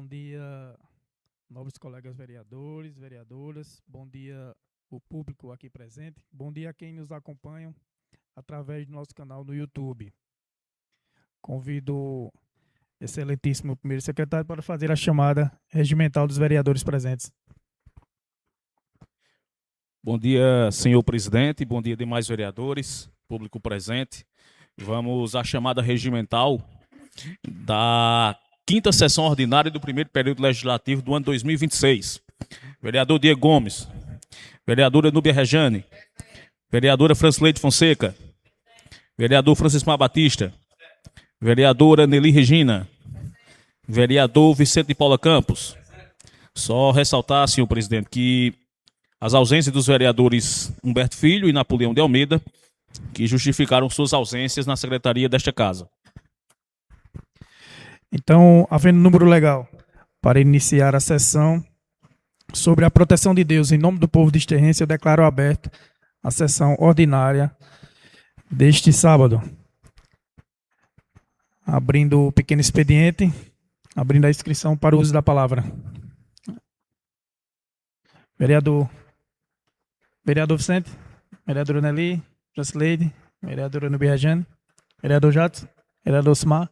dia, nobres colegas vereadores, vereadoras. Bom dia, o público aqui presente. Bom dia a quem nos acompanha através do nosso canal no YouTube. Convido o excelentíssimo primeiro secretário para fazer a chamada regimental dos vereadores presentes. Bom dia, senhor presidente. Bom dia, demais vereadores, público presente. Vamos à chamada regimental da quinta sessão ordinária do primeiro período legislativo do ano 2026. Vereador Diego Gomes, vereadora Núbia Rejane, vereadora Francileide Fonseca, vereador Francisco Mar Batista, vereadora Nelly Regina, vereador Vicente de Paula Campos. Só ressaltar, senhor presidente, que as ausências dos vereadores Humberto Filho e Napoleão de Almeida, que justificaram suas ausências na secretaria desta casa. Então, havendo número legal para iniciar a sessão sobre a proteção de Deus em nome do povo de Esterrense, eu declaro aberta a sessão ordinária deste sábado. Abrindo o pequeno expediente, abrindo a inscrição para o uso da palavra. Vereador Vicente, vereadora Nelly, Francileide, vereadora Núbia Rejane, vereador Jadson, vereador Simar,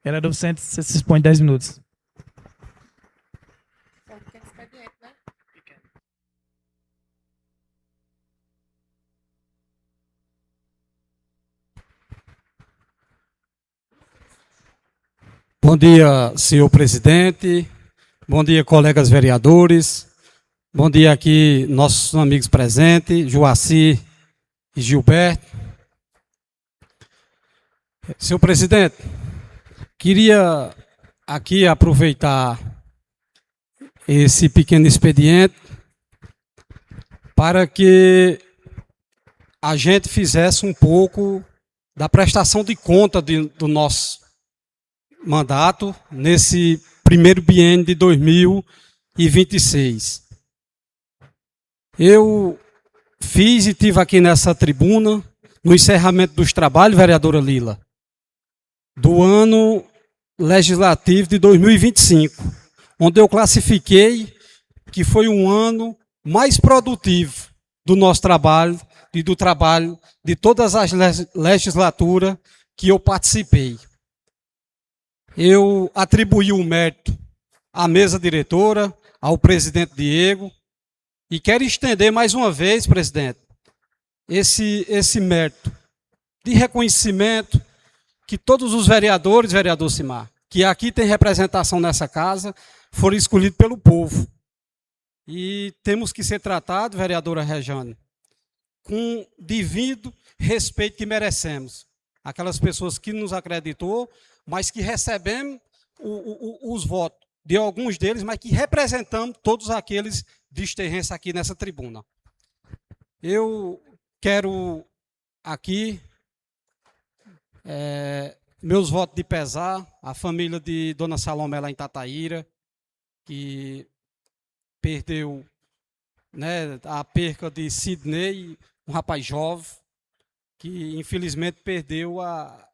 vereador Vicente, você se expõe 10 minutos. Bom dia, senhor presidente. Bom dia, colegas vereadores. Bom dia aqui, nossos amigos presentes, Joaci e Gilberto. Senhor presidente, queria aqui aproveitar esse pequeno expediente para que a gente fizesse um pouco da prestação de conta do nosso mandato nesse primeiro biênio de 2026. Eu fiz e tive aqui nessa tribuna, no encerramento dos trabalhos, vereadora Lila, do ano legislativo de 2025, onde eu classifiquei que foi um ano mais produtivo do nosso trabalho e do trabalho de todas as legislaturas que eu participei. Eu atribuí o mérito à mesa diretora, ao presidente Diego, e quero estender mais uma vez, presidente, esse mérito de reconhecimento que todos os vereadores, vereador Simar, que aqui tem representação nessa casa, foram escolhidos pelo povo. E temos que ser tratados, vereadora Rejane, com devido respeito que merecemos. Aquelas pessoas que nos acreditou, mas que recebemos os votos de alguns deles, mas que representamos todos aqueles de Esterrense aqui nessa tribuna. Eu quero aqui meus votos de pesar à família de Dona Salomé lá em Tataíra, que perdeu, né, a perca de Sidney, um rapaz jovem, que infelizmente perdeu a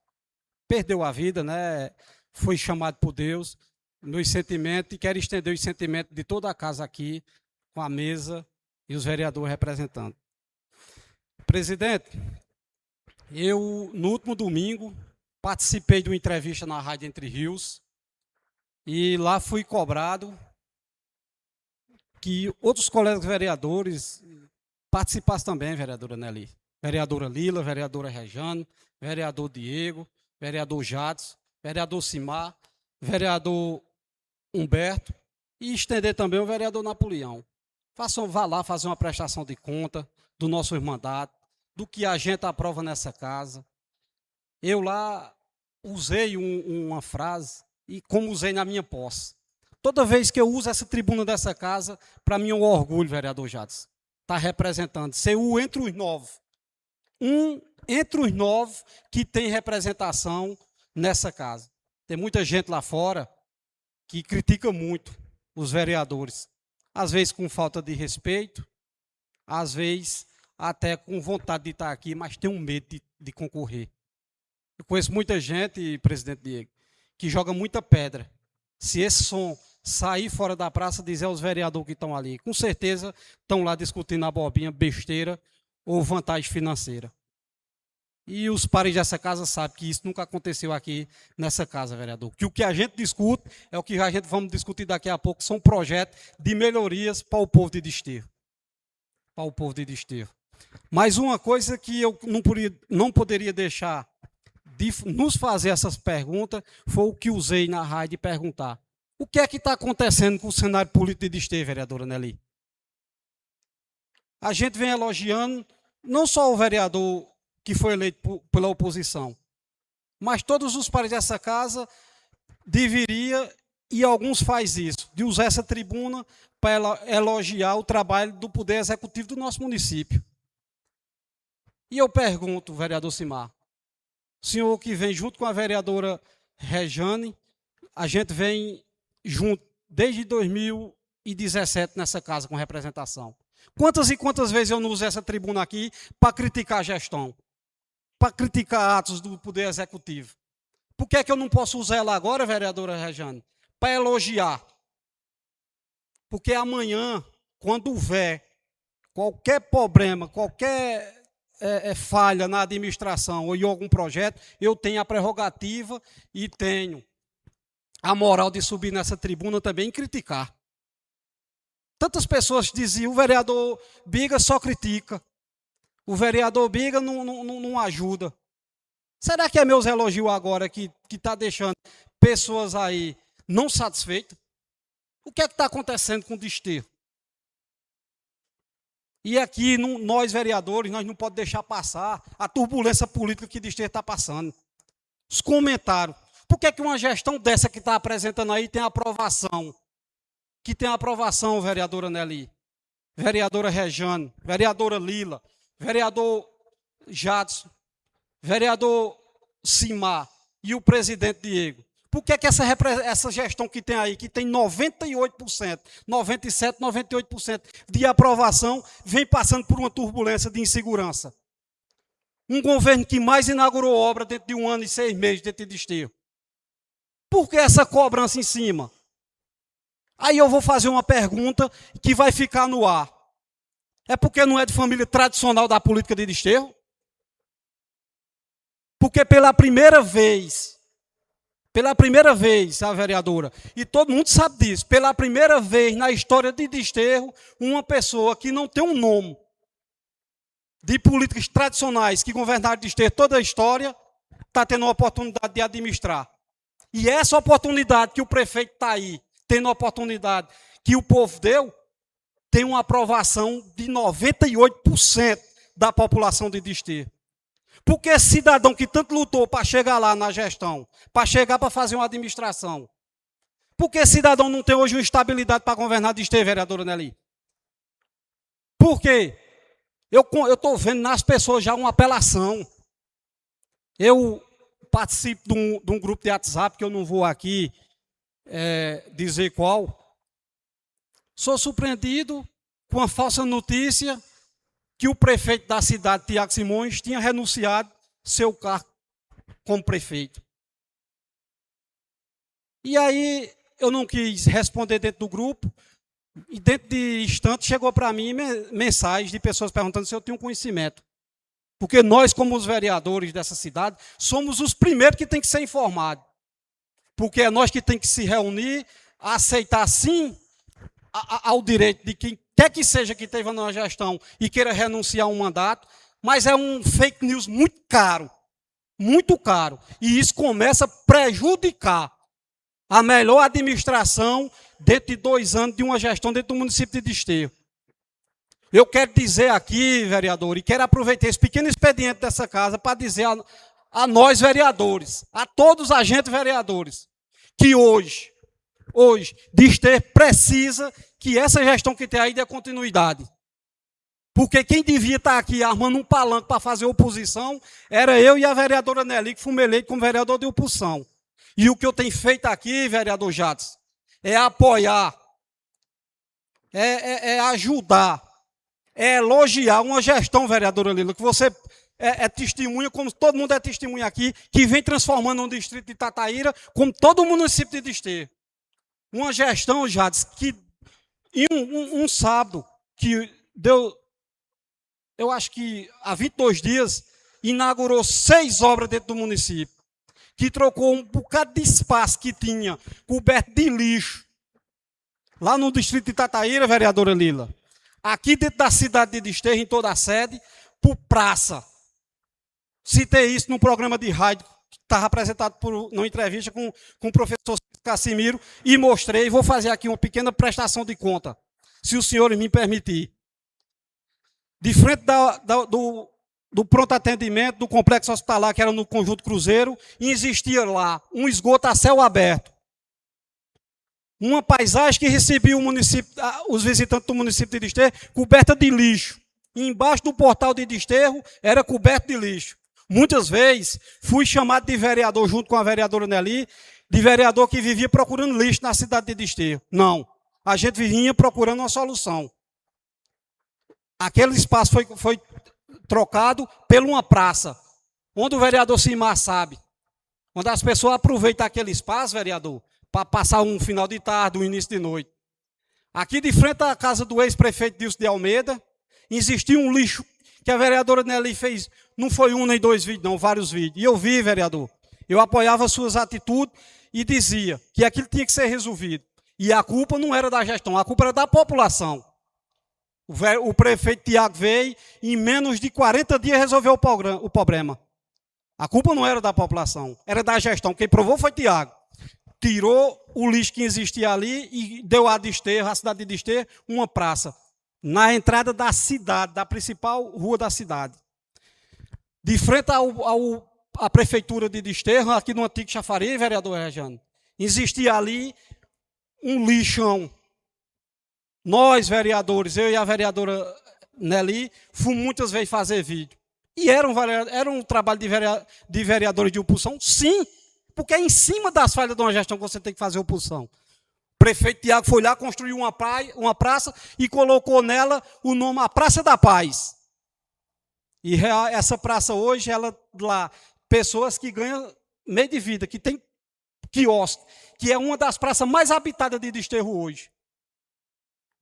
vida, né? Foi chamado por Deus. Meus sentimentos, e quero estender os sentimentos de toda a casa aqui, com a mesa e os vereadores representando. Presidente, eu, no último domingo, participei de uma entrevista na Rádio Entre Rios, e lá fui cobrado que outros colegas vereadores participassem também, vereadora Nelly, vereadora Lila, vereadora Rejane, vereador Diego, vereador Jadson, vereador Simar, vereador Humberto, e estender também o vereador Napoleão. Vá lá fazer uma prestação de conta do nosso mandato, do que a gente aprova nessa casa. Eu lá usei uma frase, e como usei na minha posse. Toda vez que eu uso essa tribuna dessa casa, para mim é um orgulho, vereador Jadson, estar representando, ser um entre os 9. Entre os 9 que tem representação nessa casa. Tem muita gente lá fora que critica muito os vereadores. Às vezes com falta de respeito, às vezes até com vontade de estar aqui, mas tem um medo de concorrer. Eu conheço muita gente, presidente Diego, que joga muita pedra. Se esse som sair fora da praça e dizer aos vereadores que estão ali. Com certeza estão lá discutindo abobrinha, besteira ou vantagem financeira. E os pares dessa casa sabem que isso nunca aconteceu aqui nessa casa, vereador. Que o que a gente discute é o que a gente vamos discutir daqui a pouco, são projetos de melhorias para o povo de Desterro. Para o povo de Desterro. Mas uma coisa que eu não poderia deixar de nos fazer essas perguntas foi o que usei na rádio de perguntar. O que é que está acontecendo com o cenário político de Desterro, vereadora Nelly? A gente vem elogiando não só o vereador que foi eleito pela oposição, mas todos os pares dessa casa deveria, e alguns faz isso, de usar essa tribuna para elogiar o trabalho do Poder Executivo do nosso município. E eu pergunto, vereador Simar, o senhor que vem junto com a vereadora Rejane, a gente vem junto desde 2017 nessa casa com representação. Quantas e quantas vezes eu não usei essa tribuna aqui para criticar a gestão, para criticar atos do Poder Executivo? Por que é que eu não posso usar ela agora, vereadora Rejane? Para elogiar. Porque amanhã, quando houver qualquer problema, qualquer falha na administração ou em algum projeto, eu tenho a prerrogativa e tenho a moral de subir nessa tribuna também e criticar. Tantas pessoas diziam, o vereador Biga só critica, o vereador Biga não ajuda. Será que é meus elogios agora que está deixando pessoas aí não satisfeitas? O que é que está acontecendo com o Desterro? E aqui, nós vereadores, nós não podemos deixar passar a turbulência política que o Desterro está passando. Os comentários. Por que uma gestão dessa que está apresentando aí tem aprovação? Que tem aprovação, vereadora Nelly, vereadora Rejane, vereadora Lila, vereador Jadson, vereador Simar e o presidente Diego. Por que essa gestão que tem aí, que tem 98%, 97%, 98% de aprovação, vem passando por uma turbulência de insegurança? Um governo que mais inaugurou obra dentro de 1 ano e 6 meses dentro de Desterro. Por que essa cobrança em cima? Aí eu vou fazer uma pergunta que vai ficar no ar. É porque não é de família tradicional da política de Desterro? Porque pela primeira vez, a vereadora, e todo mundo sabe disso, pela primeira vez na história de Desterro, uma pessoa que não tem um nome de políticas tradicionais que governaram Desterro toda a história, está tendo a oportunidade de administrar. E essa oportunidade que o prefeito está aí, tendo a oportunidade que o povo deu, tem uma aprovação de 98% da população de Desterro. Porque esse cidadão que tanto lutou para chegar lá na gestão, para chegar para fazer uma administração, por que esse cidadão não tem hoje uma estabilidade para governar Desterro, vereadora Nelly? Por quê? Eu estou vendo nas pessoas já uma apelação. Eu participo de um grupo de WhatsApp, que eu não vou aqui dizer qual. Sou surpreendido com a falsa notícia que o prefeito da cidade, Tiago Simões, tinha renunciado seu cargo como prefeito. E aí eu não quis responder dentro do grupo, e dentro de instante chegou para mim mensagens de pessoas perguntando se eu tinha um conhecimento. Porque nós, como os vereadores dessa cidade, somos os primeiros que tem que ser informados. Porque é nós que tem que se reunir, aceitar sim ao direito de quem quer que seja que esteja na gestão e queira renunciar a um mandato, mas é um fake news muito caro, e isso começa a prejudicar a melhor administração dentro de 2 anos de uma gestão dentro do município de Desterro. Eu quero dizer aqui, vereador, e quero aproveitar esse pequeno expediente dessa casa para dizer a nós vereadores, a todos os agentes vereadores, que hoje Desterro precisa que essa gestão que tem aí dê continuidade. Porque quem devia estar aqui armando um palanque para fazer oposição era eu e a vereadora Nelly, que fomos eleitos como vereador de oposição. E o que eu tenho feito aqui, vereador Jadson, é apoiar, é ajudar, é elogiar uma gestão, vereadora Lila, que você é testemunha, como todo mundo é testemunha aqui, que vem transformando o distrito de Tataíra, como todo o município de Desterro. Uma gestão, Jades, que em um sábado, que deu, eu acho que há 22 dias, inaugurou 6 obras dentro do município, que trocou um bocado de espaço que tinha coberto de lixo, lá no distrito de Tataíra, vereadora Lila, aqui dentro da cidade de Desterro, em toda a sede, por praça. Citei isso num programa de rádio, que estava apresentado numa entrevista com o professor Cassimiro, e mostrei, vou fazer aqui uma pequena prestação de conta, se os senhores me permitirem. De frente do pronto atendimento, do complexo hospitalar, que era no Conjunto Cruzeiro, e existia lá um esgoto a céu aberto. Uma paisagem que recebia os visitantes do município de Desterro coberta de lixo. E embaixo do portal de Desterro era coberto de lixo. Muitas vezes fui chamado de vereador, junto com a vereadora Nelly, de vereador que vivia procurando lixo na cidade de Desterro. Não, a gente vinha procurando uma solução. Aquele espaço foi trocado por uma praça, onde o vereador Simar sabe, onde as pessoas aproveitam aquele espaço, vereador, para passar um final de tarde, um início de noite. Aqui de frente à casa do ex-prefeito Dilson de Almeida, existia um lixo que a vereadora Nelly fez, não foi um nem 2 vídeos, não, vários vídeos. E eu vi, vereador, eu apoiava suas atitudes e dizia que aquilo tinha que ser resolvido. E a culpa não era da gestão, a culpa era da população. O prefeito Tiago veio e em menos de 40 dias resolveu o problema. A culpa não era da população, era da gestão. Quem provou foi Tiago. Tirou o lixo que existia ali e deu a Desterro, a cidade de Desterro, uma praça. Na entrada da cidade, da principal rua da cidade. De frente à prefeitura de Desterro, aqui no antigo chafariz, vereador Regiano, existia ali um lixão. Nós, vereadores, eu e a vereadora Nelly, fomos muitas vezes fazer vídeo. E era um trabalho de vereadores de oposição? Sim, porque é em cima das falhas de uma gestão que você tem que fazer oposição. O prefeito Tiago foi lá, construiu uma praça e colocou nela o nome A Praça da Paz. E essa praça hoje, ela lá, pessoas que ganham meio de vida, que tem quiosque, que é uma das praças mais habitadas de Desterro hoje.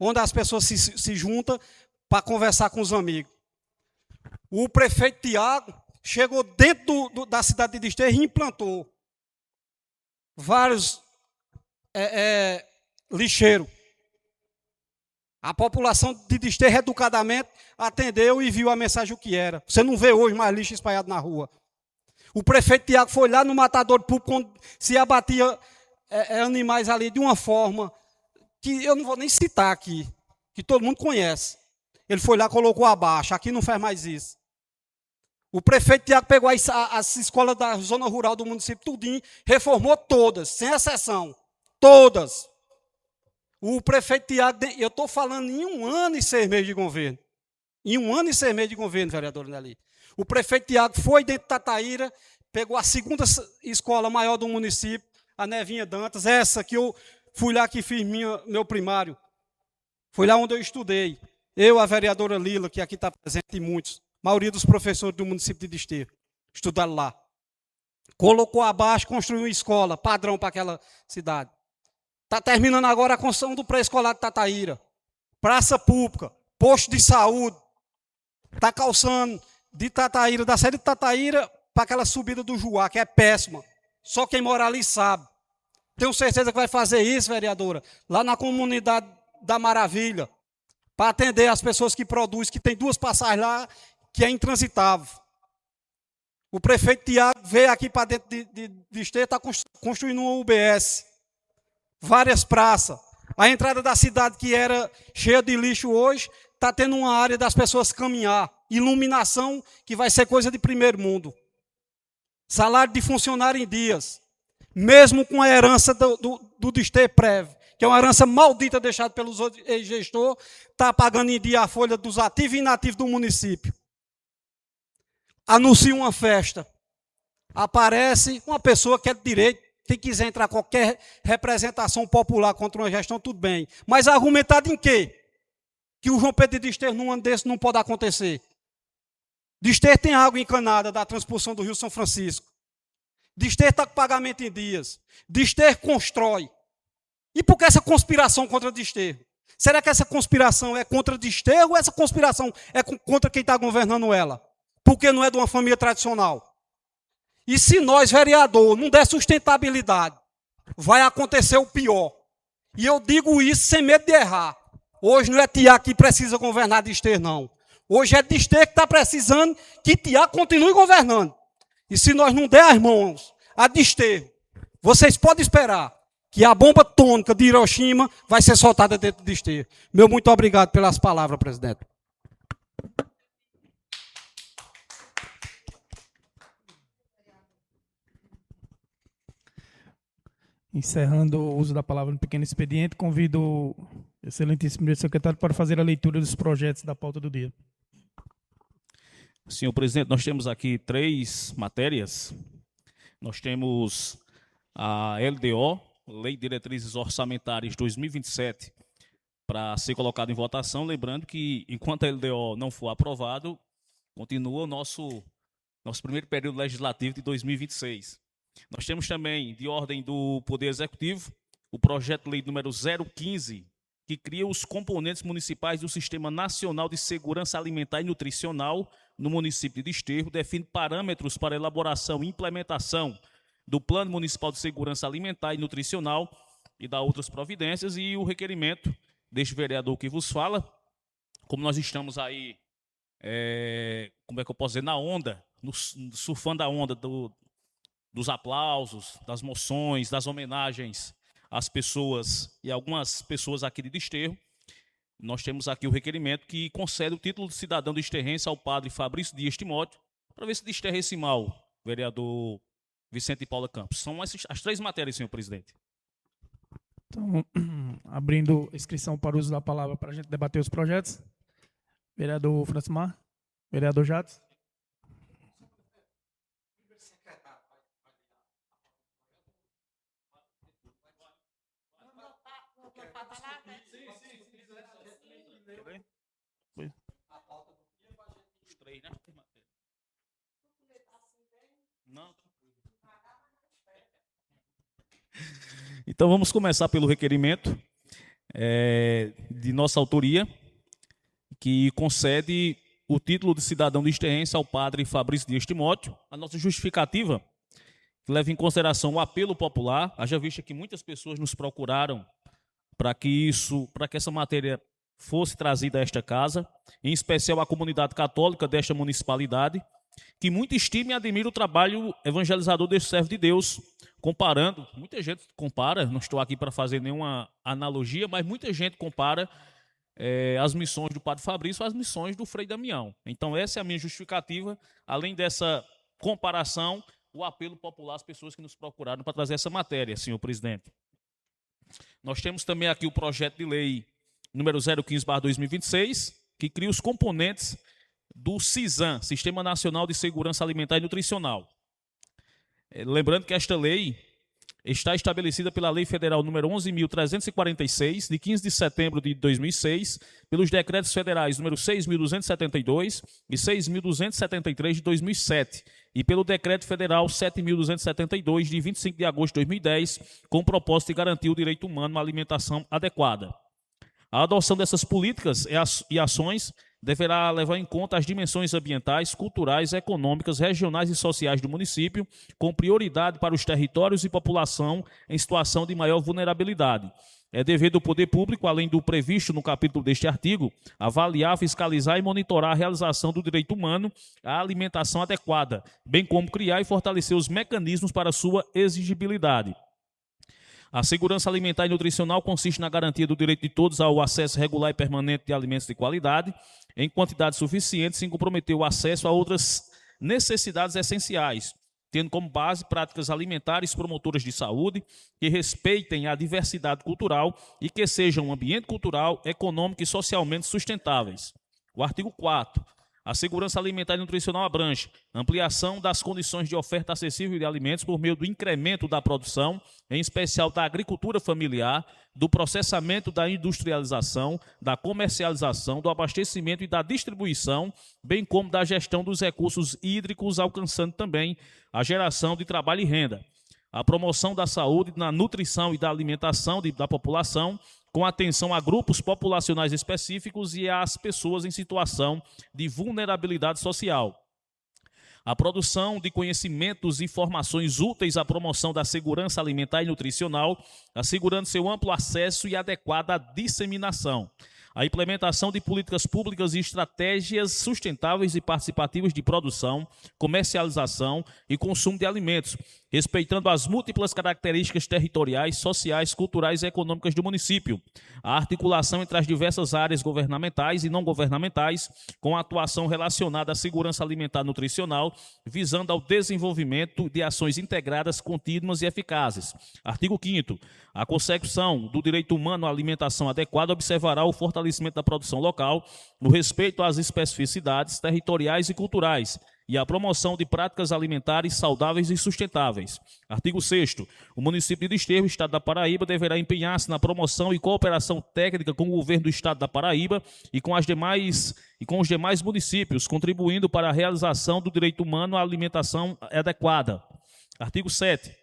Onde as pessoas se juntam para conversar com os amigos. O prefeito Tiago chegou dentro da cidade de Desterro e implantou vários lixeiros. A população de Desterro educadamente atendeu e viu a mensagem o que era. Você não vê hoje mais lixo espalhado na rua. O prefeito Tiago foi lá no matador público, onde se abatia animais ali de uma forma que eu não vou nem citar aqui, que todo mundo conhece. Ele foi lá, colocou abaixo, aqui não faz mais isso. O prefeito Tiago pegou as escolas da zona rural do município tudinho, reformou todas, sem exceção, todas. O prefeito Tiago, eu estou falando em 1 ano e 6 meses de governo. Em 1 ano e 6 meses de governo, vereador Nelly. O prefeito Tiago foi dentro de Tataíra, pegou a 2ª escola maior do município, a Nevinha Dantas, essa que eu fui lá que fiz meu primário. Foi lá onde eu estudei. Eu, a vereadora Lila, que aqui está presente, e muitos. A maioria dos professores do município de Desterro estudaram lá. Colocou abaixo, construiu uma escola padrão para aquela cidade. Está terminando agora a construção do pré-escolar de Tataíra. Praça pública, posto de saúde. Está calçando de Tataíra, da sede de Tataíra, para aquela subida do Juá, que é péssima. Só quem mora ali sabe. Tenho certeza que vai fazer isso, vereadora, lá na comunidade da Maravilha, para atender as pessoas que produzem, que tem 2 passagens lá, que é intransitável. O prefeito Tiago veio aqui para dentro de Desterro, está construindo uma UBS, várias praças. A entrada da cidade, que era cheia de lixo hoje, está tendo uma área das pessoas caminhar. Iluminação, que vai ser coisa de primeiro mundo. Salário de funcionário em dias. Mesmo com a herança do Desterro Prévio, que é uma herança maldita deixada pelos outros ex-gestores, está pagando em dia a folha dos ativos e inativos do município. Anuncia uma festa. Aparece uma pessoa que é de direito, quem quiser entrar qualquer representação popular contra uma gestão, tudo bem. Mas argumentado em quê? Que o João Pedro de Desterro, num ano desse, não pode acontecer. Desterro tem água encanada da transposição do Rio São Francisco. Desterro está com pagamento em dias. Desterro constrói. E por que essa conspiração contra Desterro? Será que essa conspiração é contra Desterro ou essa conspiração é contra quem está governando ela? Porque não é de uma família tradicional. E se nós, vereador, não der sustentabilidade, vai acontecer o pior. E eu digo isso sem medo de errar. Hoje não é Tiago que precisa governar Desterro, não. Hoje é Desterro que está precisando que Tiago continue governando. E se nós não der as mãos a Desterro, vocês podem esperar que a bomba atômica de Hiroshima vai ser soltada dentro de Desterro. Meu muito obrigado pelas palavras, presidente. Encerrando o uso da palavra no pequeno expediente, convido o excelentíssimo secretário para fazer a leitura dos projetos da pauta do dia. Senhor presidente, nós temos aqui 3 matérias. Nós temos a LDO, Lei de Diretrizes Orçamentárias 2027, para ser colocado em votação. Lembrando que, enquanto a LDO não for aprovado, continua o nosso primeiro período legislativo de 2026. Nós temos também, de ordem do Poder Executivo, o projeto de lei número 015, que cria os componentes municipais do Sistema Nacional de Segurança Alimentar e Nutricional no município de Desterro, define parâmetros para elaboração e implementação do Plano Municipal de Segurança Alimentar e Nutricional e da outras providências, e o requerimento deste vereador que vos fala, como nós estamos aí, como é que eu posso dizer, na onda, surfando a onda dos aplausos, das moções, das homenagens às pessoas e algumas pessoas aqui de Desterro, nós temos aqui o requerimento que concede o título de cidadão desterrense ao padre Fabrício Dias Timóteo, para ver se desterra esse mal, vereador Vicente de Paula Campos. São as 3 matérias, senhor presidente. Então, abrindo inscrição para o uso da palavra para a gente debater os projetos. Vereador Francimar, vereador Jades. Os 3, né? Não. Então vamos começar pelo requerimento de nossa autoria, que concede o título de cidadão desterrense ao padre Fabrício Dias Timóteo. A nossa justificativa, que leva em consideração o apelo popular, haja vista que muitas pessoas nos procuraram para que essa matéria fosse trazida a esta casa, em especial a comunidade católica desta municipalidade, que muito estima e admira o trabalho evangelizador deste servo de Deus, comparando, muita gente compara, não estou aqui para fazer nenhuma analogia, mas muita gente compara as missões do padre Fabrício às missões do Frei Damião. Então essa é a minha justificativa, além dessa comparação, o apelo popular às pessoas que nos procuraram para trazer essa matéria, senhor presidente. Nós temos também aqui o projeto de lei número 015/2026, que cria os componentes do SISAN, Sistema Nacional de Segurança Alimentar e Nutricional. Lembrando que esta lei está estabelecida pela Lei Federal número 11.346, de 15 de setembro de 2006, pelos decretos federais número 6.272 e 6.273 de 2007, e pelo decreto federal 7.272, de 25 de agosto de 2010, com o propósito de garantir o direito humano à alimentação adequada. A adoção dessas políticas e ações deverá levar em conta as dimensões ambientais, culturais, econômicas, regionais e sociais do município, com prioridade para os territórios e população em situação de maior vulnerabilidade. É dever do poder público, além do previsto no capítulo deste artigo, avaliar, fiscalizar e monitorar a realização do direito humano à alimentação adequada, bem como criar e fortalecer os mecanismos para sua exigibilidade. A segurança alimentar e nutricional consiste na garantia do direito de todos ao acesso regular e permanente de alimentos de qualidade, em quantidade suficiente, sem comprometer o acesso a outras necessidades essenciais, tendo como base práticas alimentares promotoras de saúde, que respeitem a diversidade cultural e que sejam um ambiente cultural, econômico e socialmente sustentáveis. O artigo 4º. A segurança alimentar e nutricional abrange ampliação das condições de oferta acessível de alimentos por meio do incremento da produção, em especial da agricultura familiar, do processamento, da industrialização, da comercialização, do abastecimento e da distribuição, bem como da gestão dos recursos hídricos, alcançando também a geração de trabalho e renda. a promoção da saúde, na nutrição e da alimentação da população, com atenção a grupos populacionais específicos e às pessoas em situação de vulnerabilidade social. A produção de conhecimentos e informações úteis à promoção da segurança alimentar e nutricional, assegurando seu amplo acesso e adequada disseminação. A implementação de políticas públicas e estratégias sustentáveis e participativas de produção, comercialização e consumo de alimentos, respeitando as múltiplas características territoriais, sociais, culturais e econômicas do município. A articulação entre as diversas áreas governamentais e não governamentais, com a atuação relacionada à segurança alimentar e nutricional, visando ao desenvolvimento de ações integradas, contínuas e eficazes. Artigo 5º. A consecução do direito humano à alimentação adequada observará o fortalecimento da produção local, no respeito às especificidades territoriais e culturais, e a promoção de práticas alimentares saudáveis e sustentáveis. Artigo 6º. O município de Desterro, Estado da Paraíba, deverá empenhar-se na promoção e cooperação técnica com o governo do Estado da Paraíba e com os demais municípios, contribuindo para a realização do direito humano à alimentação adequada. Artigo 7º.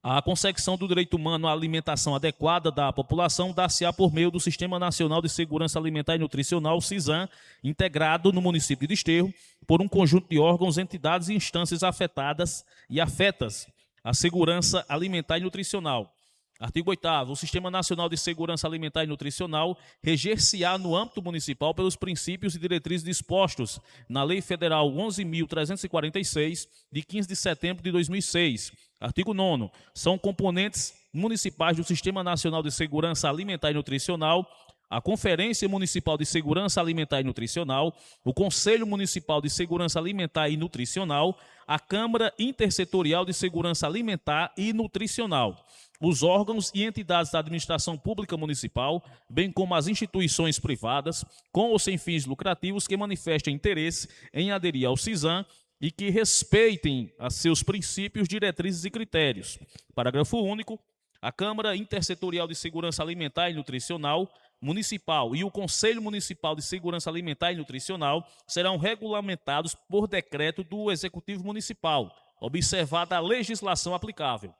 A consecução do direito humano à alimentação adequada da população dar-se-á por meio do Sistema Nacional de Segurança Alimentar e Nutricional, SISAN, integrado no município de Desterro por um conjunto de órgãos, entidades e instâncias afetadas e afetas à segurança alimentar e nutricional. Artigo 8º. O Sistema Nacional de Segurança Alimentar e Nutricional reger-se-á no âmbito municipal pelos princípios e diretrizes dispostos na Lei Federal 11.346, de 15 de setembro de 2006. Artigo 9º. São componentes municipais do Sistema Nacional de Segurança Alimentar e Nutricional a Conferência Municipal de Segurança Alimentar e Nutricional, o Conselho Municipal de Segurança Alimentar e Nutricional, a Câmara Intersetorial de Segurança Alimentar e Nutricional, os órgãos e entidades da administração pública municipal, bem como as instituições privadas, com ou sem fins lucrativos, que manifestem interesse em aderir ao SISAN e que respeitem a seus princípios, diretrizes e critérios. Parágrafo único. A Câmara Intersetorial de Segurança Alimentar e Nutricional Municipal e o Conselho Municipal de Segurança Alimentar e Nutricional serão regulamentados por decreto do Executivo Municipal, observada a legislação aplicável.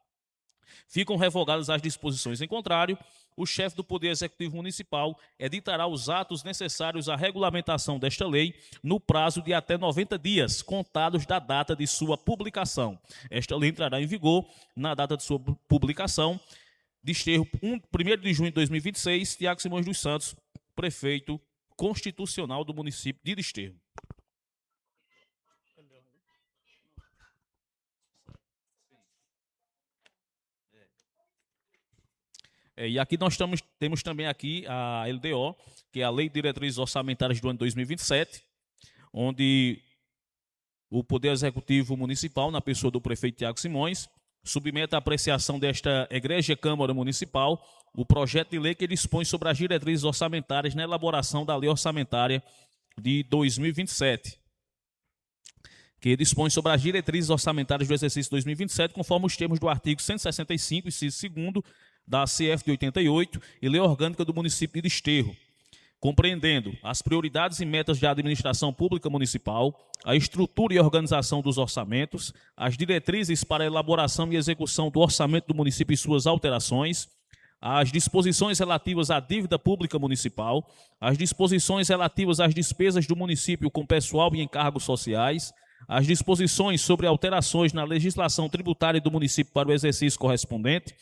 Ficam revogadas as disposições em contrário. O chefe do Poder Executivo Municipal editará os atos necessários à regulamentação desta lei no prazo de até 90 dias, contados da data de sua publicação. Esta lei entrará em vigor na data de sua publicação. Desterro, 1º de junho de 2026, Tiago Simões dos Santos, prefeito constitucional do município de Desterro. E aqui nós temos também aqui a LDO, que é a Lei de Diretrizes Orçamentárias do ano 2027, onde o Poder Executivo Municipal, na pessoa do prefeito Tiago Simões, submete à apreciação desta egrégia Câmara Municipal o projeto de lei que dispõe sobre as diretrizes orçamentárias na elaboração da Lei Orçamentária de 2027, que dispõe sobre as diretrizes orçamentárias do exercício 2027, conforme os termos do artigo 165, inciso 2º, da CF de 88 e Lei Orgânica do Município de Desterro, compreendendo as prioridades e metas da administração pública municipal, a estrutura e organização dos orçamentos, as diretrizes para a elaboração e execução do orçamento do município e suas alterações, as disposições relativas à dívida pública municipal, as disposições relativas às despesas do município com pessoal e encargos sociais, as disposições sobre alterações na legislação tributária do município para o exercício correspondente,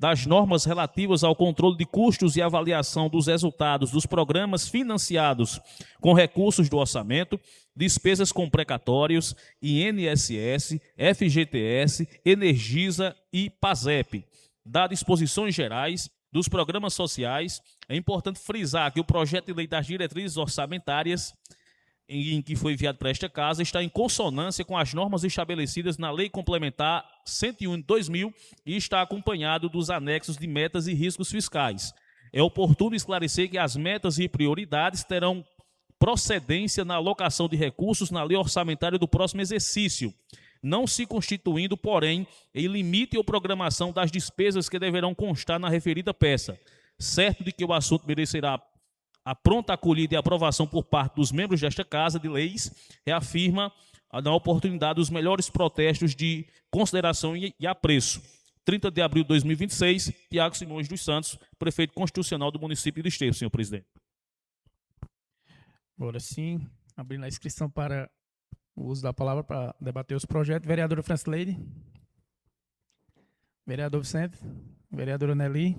das normas relativas ao controle de custos e avaliação dos resultados dos programas financiados com recursos do orçamento, despesas com precatórios, INSS, FGTS, Energisa e PASEP, das disposições gerais dos programas sociais. É importante frisar que o projeto de lei das diretrizes orçamentárias em que foi enviado para esta casa está em consonância com as normas estabelecidas na Lei Complementar 101 de 2000 e está acompanhado dos anexos de metas e riscos fiscais. É oportuno esclarecer que as metas e prioridades terão procedência na alocação de recursos na lei orçamentária do próximo exercício, não se constituindo, porém, em limite ou programação das despesas que deverão constar na referida peça, certo de que o assunto merecerá a pronta acolhida e aprovação por parte dos membros desta Casa de Leis, reafirma a dar oportunidade aos melhores protestos de consideração e apreço. 30 de abril de 2026, Tiago Simões dos Santos, prefeito constitucional do município de Desterro, senhor presidente. Agora sim, abrindo a inscrição para o uso da palavra para debater os projetos. Vereadora Francileide. Vereador Vicente. Vereadora Nelly.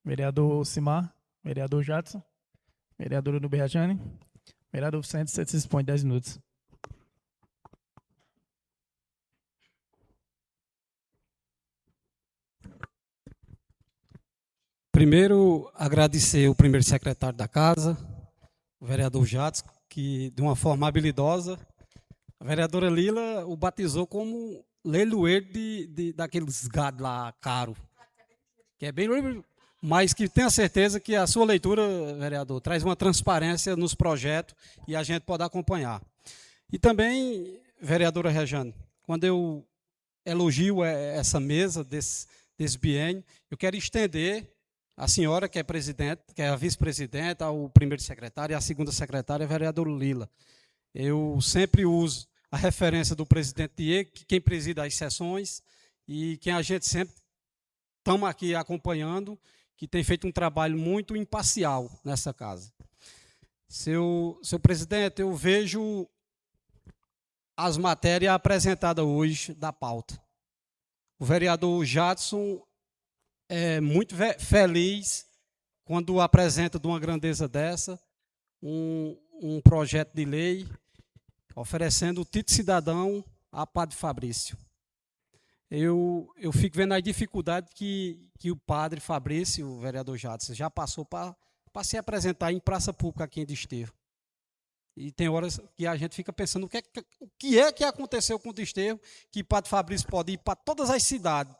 Vereador Simar. Vereador Jadson. Vereadora Nuberjane. Vereador Vicente, você se dispõe 10 minutos. Primeiro, agradecer o primeiro secretário da casa, o vereador Jadson, que de uma forma habilidosa, a vereadora Lila o batizou como leiloeiro daqueles gado lá caro, que é bem, mas que tenha certeza que a sua leitura, vereador, traz uma transparência nos projetos e a gente pode acompanhar. E também, vereadora Rejane, quando eu elogio essa mesa desse biênio, eu quero estender a senhora, que é presidente, que é a vice-presidenta, o primeiro secretário e a segunda secretária, a vereadora Lila. Eu sempre uso a referência do presidente Diego, que quem presida as sessões e quem a gente sempre estamos aqui acompanhando, que tem feito um trabalho muito imparcial nessa casa. Seu presidente, eu vejo as matérias apresentadas hoje da pauta. O vereador Jadson é muito feliz quando apresenta de uma grandeza dessa um projeto de lei oferecendo o título de cidadão a Padre Fabrício. Eu fico vendo a dificuldade que o Padre Fabrício, o vereador Jadson, já passou para se apresentar em praça pública aqui em Desterro. E tem horas que a gente fica pensando o que é que aconteceu com o Desterro, que Padre Fabrício pode ir para todas as cidades.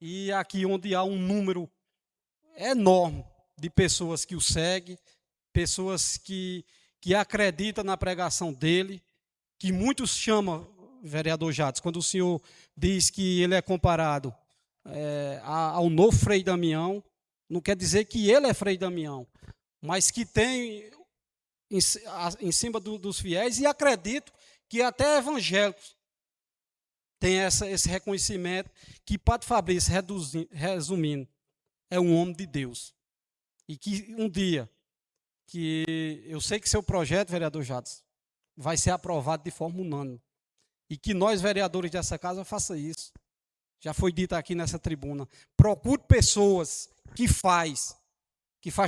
E aqui onde há um número enorme de pessoas que o seguem, pessoas que acreditam na pregação dele, que muitos chamam, vereador Jadson, quando o senhor diz que ele é comparado ao novo Frei Damião, não quer dizer que ele é Frei Damião, mas que tem em cima dos fiéis, e acredito que até evangélicos tem esse reconhecimento que Padre Fabrício, resumindo, é um homem de Deus. E que um dia, que eu sei que seu projeto, vereador Jadson, vai ser aprovado de forma unânime. E que nós, vereadores dessa casa, faça isso. Já foi dito aqui nessa tribuna. Procure pessoas que faz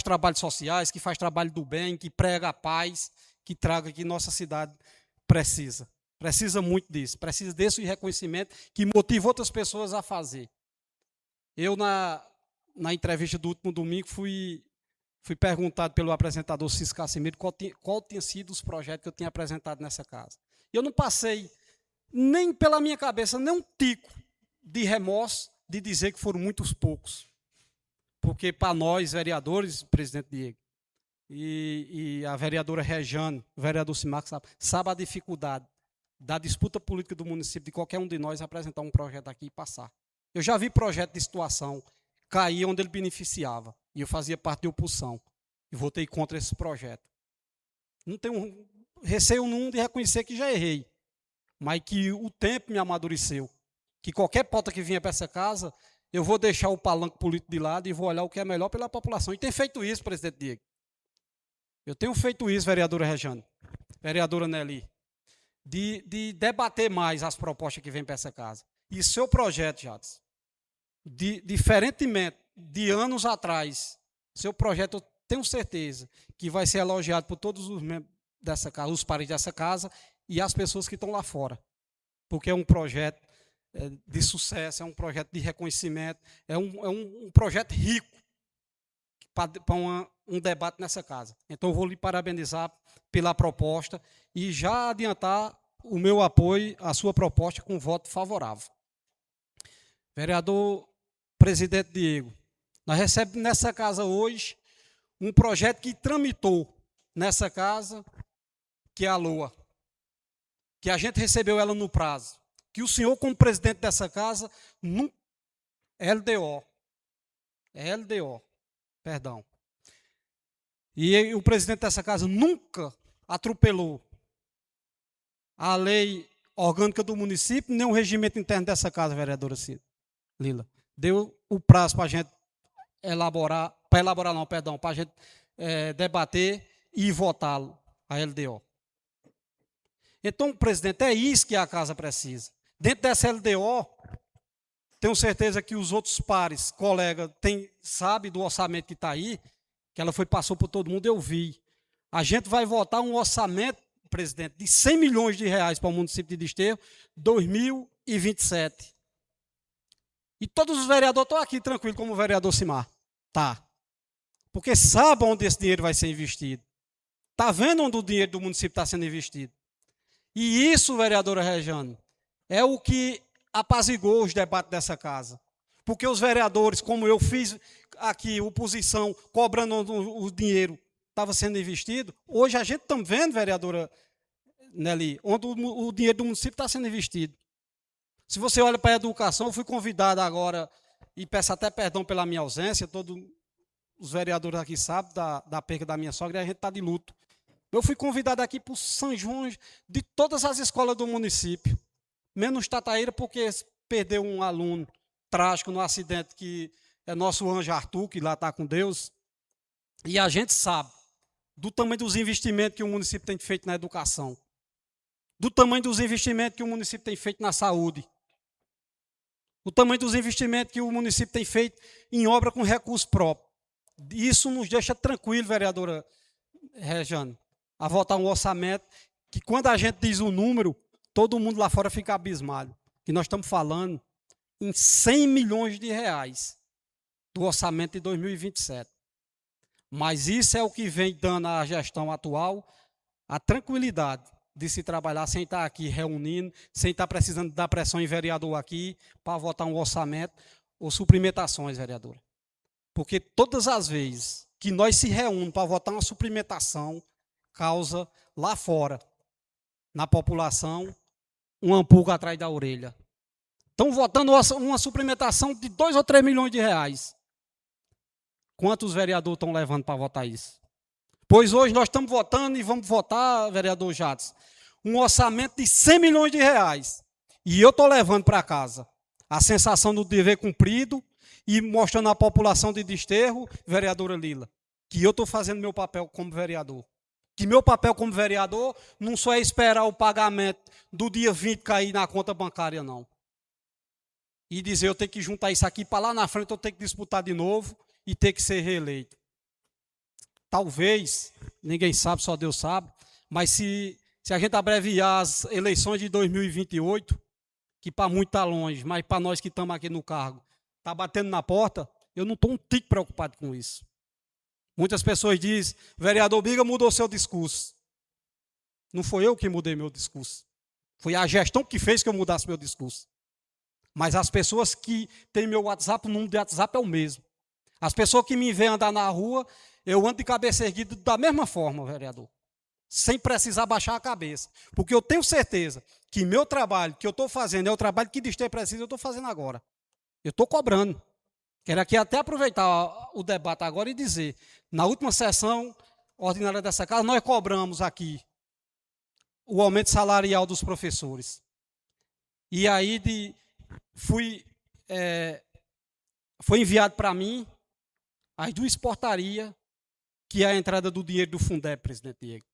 trabalhos sociais, que faz trabalho do bem, que prega a paz, que traga que nossa cidade precisa. Precisa muito disso, precisa desse reconhecimento que motiva outras pessoas a fazer. Eu, na entrevista do último domingo, fui perguntado pelo apresentador Cisco Casimiro qual tinha sido os projetos que eu tinha apresentado nessa casa. Eu não passei nem pela minha cabeça, nem um tico de remorso de dizer que foram muitos poucos. Porque para nós, vereadores, presidente Diego, e a vereadora Rejane, o vereador Simar, sabe a dificuldade da disputa política do município, de qualquer um de nós apresentar um projeto aqui e passar. Eu já vi projeto de situação cair onde ele beneficiava, e eu fazia parte de oposição, e votei contra esse projeto. Não tenho receio nenhum de reconhecer que já errei, mas que o tempo me amadureceu, que qualquer pauta que vinha para essa casa, eu vou deixar o palanque político de lado e vou olhar o que é melhor pela população. E tenho feito isso, presidente Diego. Eu tenho feito isso, vereadora Rejane, vereadora Nelly, de debater mais as propostas que vêm para essa casa. E seu projeto, Jadson, diferentemente de anos atrás, seu projeto, eu tenho certeza que vai ser elogiado por todos os membros dessa casa, os pares dessa casa e as pessoas que estão lá fora. Porque é um projeto de sucesso, é um projeto de reconhecimento, é um projeto rico para um debate nessa casa. Então, eu vou lhe parabenizar pela proposta e já adiantar o meu apoio à sua proposta com voto favorável. Vereador presidente Diego, nós recebemos nessa casa hoje um projeto que tramitou nessa casa, que é a LOA, que a gente recebeu ela no prazo, que o senhor, como presidente dessa casa, LDO, perdão. E o presidente dessa casa nunca atropelou a lei orgânica do município, nem o regimento interno dessa casa, vereadora Lila. Deu o prazo para a gente para a gente debater e votá-lo, a LDO. Então, presidente, é isso que a casa precisa. Dentro dessa LDO, tenho certeza que os outros pares, colegas, sabem do orçamento que está aí, que ela passou por todo mundo, eu vi. A gente vai votar um orçamento, presidente, de 100 milhões de reais para o município de Desterro, 2027. E todos os vereadores estão aqui tranquilos, como o vereador Simar. Tá. Porque sabe onde esse dinheiro vai ser investido. Está vendo onde o dinheiro do município está sendo investido. E isso, vereadora Rejane, é o que apaziguou os debates dessa casa. Porque os vereadores, como eu fiz aqui, oposição, cobrando onde o dinheiro estava sendo investido, hoje a gente está vendo, vereadora Nelly, onde o dinheiro do município está sendo investido. Se você olha para a educação, eu fui convidado agora, e peço até perdão pela minha ausência, todos os vereadores aqui sabem da perda da minha sogra, e a gente está de luto. Eu fui convidado aqui para o São João de todas as escolas do município, menos Tataíra, porque perdeu um aluno trágico no acidente, que é nosso anjo Arthur, que lá está com Deus. E a gente sabe do tamanho dos investimentos que o município tem feito na educação, do tamanho dos investimentos que o município tem feito na saúde, o tamanho dos investimentos que o município tem feito em obra com recurso próprio. Isso nos deixa tranquilo, vereadora Rejane, a votar um orçamento que, quando a gente diz o número, todo mundo lá fora fica abismado. Que nós estamos falando em 100 milhões de reais do orçamento de 2027. Mas isso é o que vem dando à gestão atual a tranquilidade de se trabalhar sem estar aqui reunindo, sem estar precisando dar pressão em vereador aqui para votar um orçamento ou suplementações, vereadora. Porque todas as vezes que nós se reunimos para votar uma suplementação, causa lá fora, na população, uma pulga atrás da orelha. Estão votando uma suplementação de 2 ou 3 milhões de reais. Quantos vereadores estão levando para votar isso? Pois hoje nós estamos votando e vamos votar, vereador Jades, um orçamento de 100 milhões de reais. E eu estou levando para casa a sensação do dever cumprido e mostrando à população de Desterro, vereadora Lila, que eu estou fazendo meu papel como vereador. Que meu papel como vereador não só é esperar o pagamento do dia 20 cair na conta bancária, não. E dizer, eu tenho que juntar isso aqui para lá na frente, eu tenho que disputar de novo e ter que ser reeleito. Talvez, ninguém sabe, só Deus sabe, mas se a gente abreviar as eleições de 2028, que para muito está longe, mas para nós que estamos aqui no cargo, está batendo na porta, eu não estou um tico preocupado com isso. Muitas pessoas dizem, vereador Biga mudou seu discurso. Não foi eu que mudei meu discurso. Foi a gestão que fez que eu mudasse meu discurso. Mas as pessoas que têm meu WhatsApp, o número de WhatsApp é o mesmo. As pessoas que me veem andar na rua, eu ando de cabeça erguida da mesma forma, vereador. Sem precisar baixar a cabeça. Porque eu tenho certeza que meu trabalho, que eu estou fazendo, é o trabalho que Desterro precisa, eu estou fazendo agora. Eu estou cobrando. Quero aqui até aproveitar o debate agora e dizer, na última sessão ordinária dessa casa, nós cobramos aqui o aumento salarial dos professores. E aí foi enviado para mim as 2 portarias, que é a entrada do dinheiro do Fundeb, presidente Diego.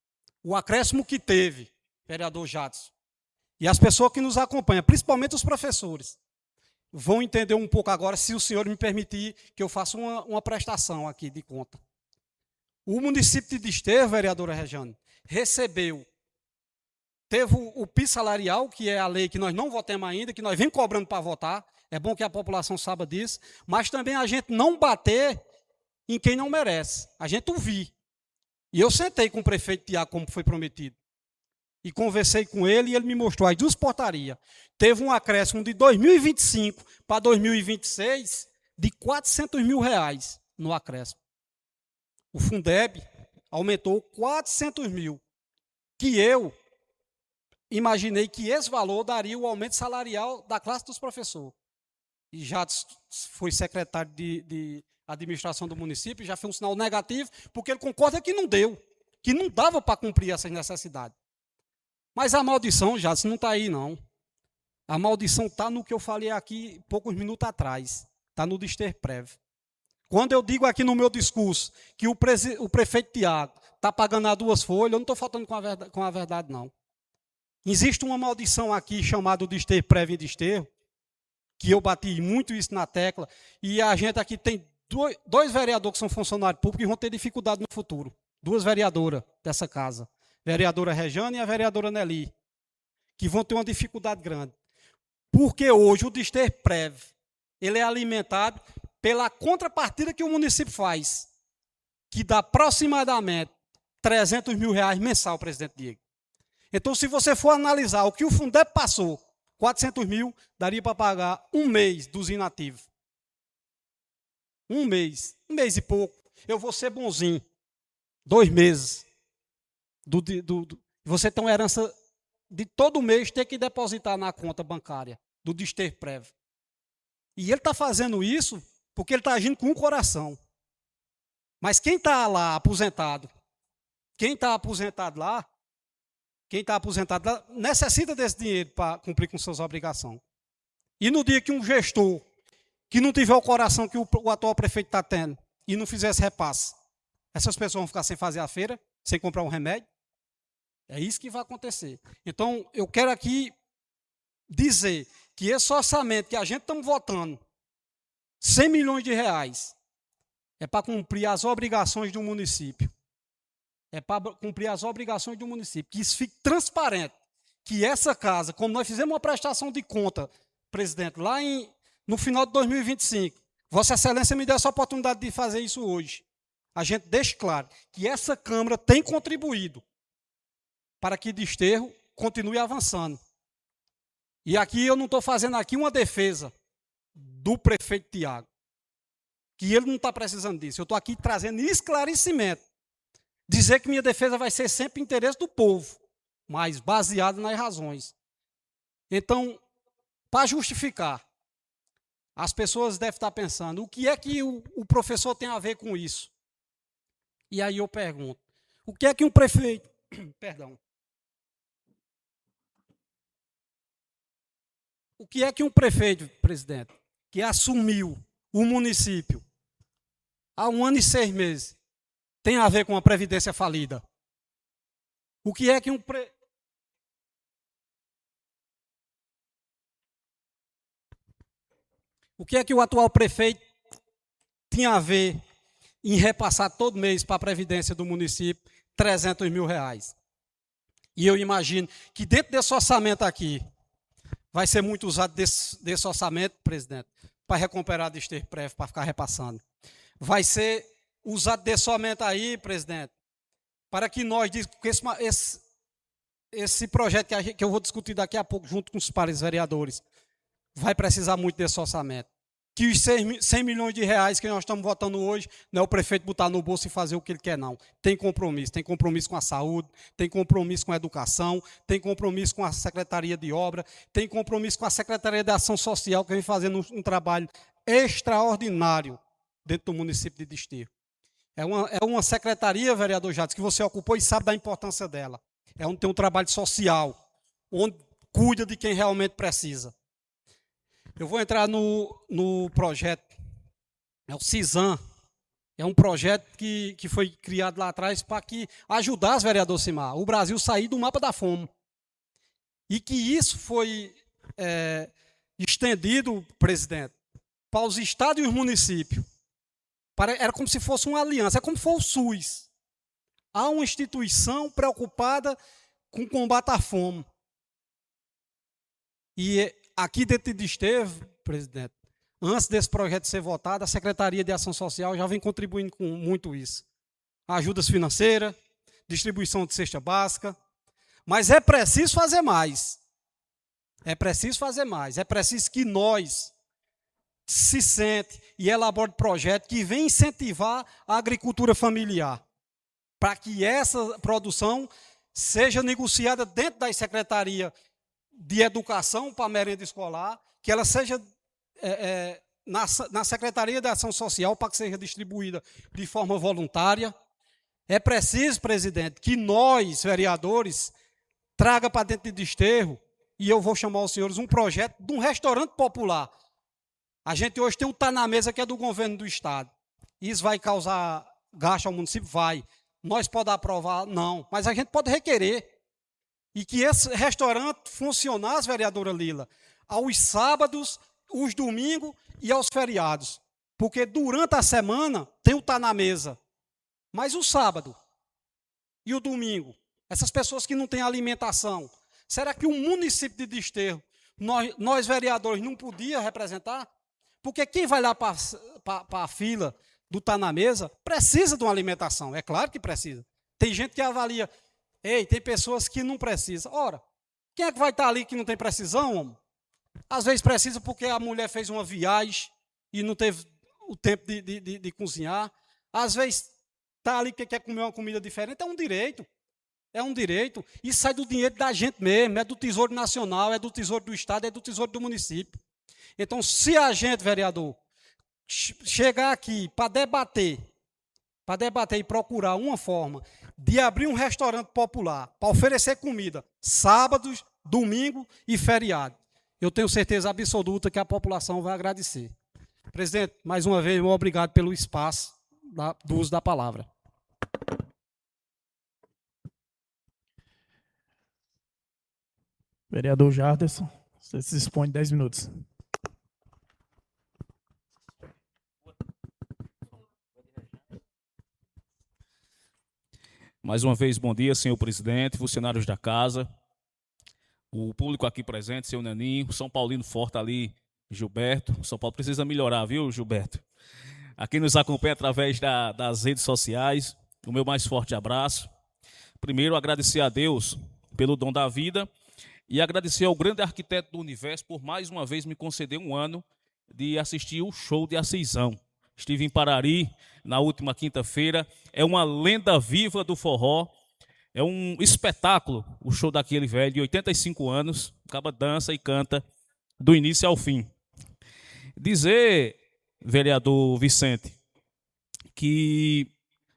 O acréscimo que teve, vereador Jadson, e as pessoas que nos acompanham, principalmente os professores, vão entender um pouco agora, se o senhor me permitir, que eu faça uma prestação aqui de conta. O município de Desterro, vereadora Rejane, teve o piso salarial, que é a lei que nós não votamos ainda, que nós vem cobrando para votar, é bom que a população saiba disso, mas também a gente não bater em quem não merece, a gente ouvir. E eu sentei com o prefeito Tiago, como foi prometido, e conversei com ele, e ele me mostrou as 2 portarias. Teve um acréscimo de 2025 para 2026 de 400 mil reais no acréscimo. O Fundeb aumentou 400 mil, que eu imaginei que esse valor daria o aumento salarial da classe dos professores. E já foi secretário de administração do município, já fez um sinal negativo, porque ele concorda que não deu, que não dava para cumprir essas necessidades. Mas a maldição, já não está aí, não. A maldição está no que eu falei aqui poucos minutos atrás. Está no Desterprev. Quando eu digo aqui no meu discurso que o prefeito Tiago está pagando a 2 folhas, eu não estou falando com a verdade, não. Existe uma maldição aqui chamada Desterprev em Desterro, que eu bati muito isso na tecla, e a gente aqui tem dois vereadores que são funcionários públicos e vão ter dificuldade no futuro. 2 vereadoras dessa casa. A vereadora Rejane e a vereadora Nelly, que vão ter uma dificuldade grande. Porque hoje o Desterprev, ele é alimentado pela contrapartida que o município faz, que dá aproximadamente R$300 mil mensal, presidente Diego. Então, se você for analisar o que o Fundeb passou, 400 mil, daria para pagar 1 mês dos inativos. 1 mês e pouco. Eu vou ser bonzinho. 2 meses. Você tem uma herança de todo mês ter que depositar na conta bancária do Desterprev. E ele está fazendo isso porque ele está agindo com o coração. Mas quem está lá aposentado, necessita desse dinheiro para cumprir com suas obrigações. E no dia que um gestor que não tiver o coração que o atual prefeito está tendo e não fizesse repasse, essas pessoas vão ficar sem fazer a feira, sem comprar um remédio. É isso que vai acontecer. Então, eu quero aqui dizer que esse orçamento que a gente está votando, R$100 milhões, é para cumprir as obrigações do município. É para cumprir as obrigações do município. Que isso fique transparente. Que essa casa, como nós fizemos uma prestação de conta, presidente, lá no final de 2025, Vossa Excelência me deu essa oportunidade de fazer isso hoje. A gente deixe claro que essa Câmara tem contribuído para que Desterro continue avançando. E aqui eu não estou fazendo aqui uma defesa do prefeito Tiago, que ele não está precisando disso. Eu estou aqui trazendo esclarecimento. Dizer que minha defesa vai ser sempre interesse do povo, mas baseado nas razões. Então, para justificar, as pessoas devem estar pensando, o que é que o professor tem a ver com isso? E aí eu pergunto, o que é que um prefeito... Perdão. O que é que um prefeito, presidente, que assumiu o município há 1 ano e 6 meses, tem a ver com a Previdência falida? O que é que O que é que o atual prefeito tinha a ver em repassar todo mês para a Previdência do município R$300 mil? E eu imagino que dentro desse orçamento aqui, vai ser muito usado desse orçamento, presidente, para recuperar a Desterprev, para ficar repassando. Vai ser usado desse orçamento aí, presidente, para que nós, esse projeto que eu vou discutir daqui a pouco, junto com os pares vereadores, vai precisar muito desse orçamento. Que os R$100 milhões que nós estamos votando hoje, não é o prefeito botar no bolso e fazer o que ele quer, não. Tem compromisso com a saúde, tem compromisso com a educação, tem compromisso com a Secretaria de Obra, tem compromisso com a Secretaria de Ação Social, que vem fazendo um trabalho extraordinário dentro do município de Desterro. É uma secretaria, vereador Jades, que você ocupou e sabe da importância dela. É onde tem um trabalho social, onde cuida de quem realmente precisa. Eu vou entrar no projeto, é o CISAM, é um projeto que foi criado lá atrás para ajudar os vereadores Simar, o Brasil sair do mapa da fome. E que isso foi estendido, presidente, para os estados e os municípios. Era como se fosse uma aliança, é como se fosse o SUS. Há uma instituição preocupada com o combate à fome. E aqui dentro de Desterro, presidente, antes desse projeto ser votado, a Secretaria de Ação Social já vem contribuindo com muito isso. Ajudas financeiras, distribuição de cesta básica. Mas é preciso fazer mais. É preciso fazer mais. É preciso que nós se sente e elabore projeto que vem incentivar a agricultura familiar, para que essa produção seja negociada dentro da Secretaria de Educação para a merenda escolar, que ela seja na Secretaria de Ação Social para que seja distribuída de forma voluntária. É preciso, presidente, que nós, vereadores, traga para dentro de Desterro, e eu vou chamar os senhores, um projeto de um restaurante popular. A gente hoje tem um Tá na Mesa, que é do governo do estado. Isso vai causar gasto ao município? Vai. Nós podemos aprovar? Não. Mas a gente pode requerer. E que esse restaurante funcionasse, vereadora Lila, aos sábados, os domingos e aos feriados. Porque durante a semana tem o Tá na Mesa. Mas o sábado e o domingo, essas pessoas que não têm alimentação, será que o município de Desterro, nós vereadores, não podia representar? Porque quem vai lá para a fila do Tá na Mesa precisa de uma alimentação, é claro que precisa. Tem gente que avalia, tem pessoas que não precisam. Ora, quem é que vai estar ali que não tem precisão, homem? Às vezes precisa porque a mulher fez uma viagem e não teve o tempo de cozinhar. Às vezes está ali que quer comer uma comida diferente, é um direito. É um direito. Isso sai do dinheiro da gente mesmo, é do Tesouro Nacional, é do Tesouro do Estado, é do Tesouro do município. Então, se a gente, vereador, chegar aqui para debater e procurar uma forma de abrir um restaurante popular, para oferecer comida, sábados, domingo e feriado, eu tenho certeza absoluta que a população vai agradecer. Presidente, mais uma vez, muito obrigado pelo espaço do uso da palavra. Vereador Jarderson, você se dispõe de 10 minutos. Mais uma vez, bom dia, senhor presidente, funcionários da casa, o público aqui presente, senhor Naninho, o São Paulino forte ali, Gilberto. São Paulo precisa melhorar, viu, Gilberto? Aqui nos acompanha através das redes sociais, o meu mais forte abraço. Primeiro, agradecer a Deus pelo dom da vida e agradecer ao grande arquiteto do universo por mais uma vez me conceder um ano de assistir o show de Assisão. Estive em Parari na última quinta-feira, é uma lenda viva do forró, é um espetáculo o show daquele velho de 85 anos, acaba dança e canta do início ao fim. Dizer, vereador Vicente, que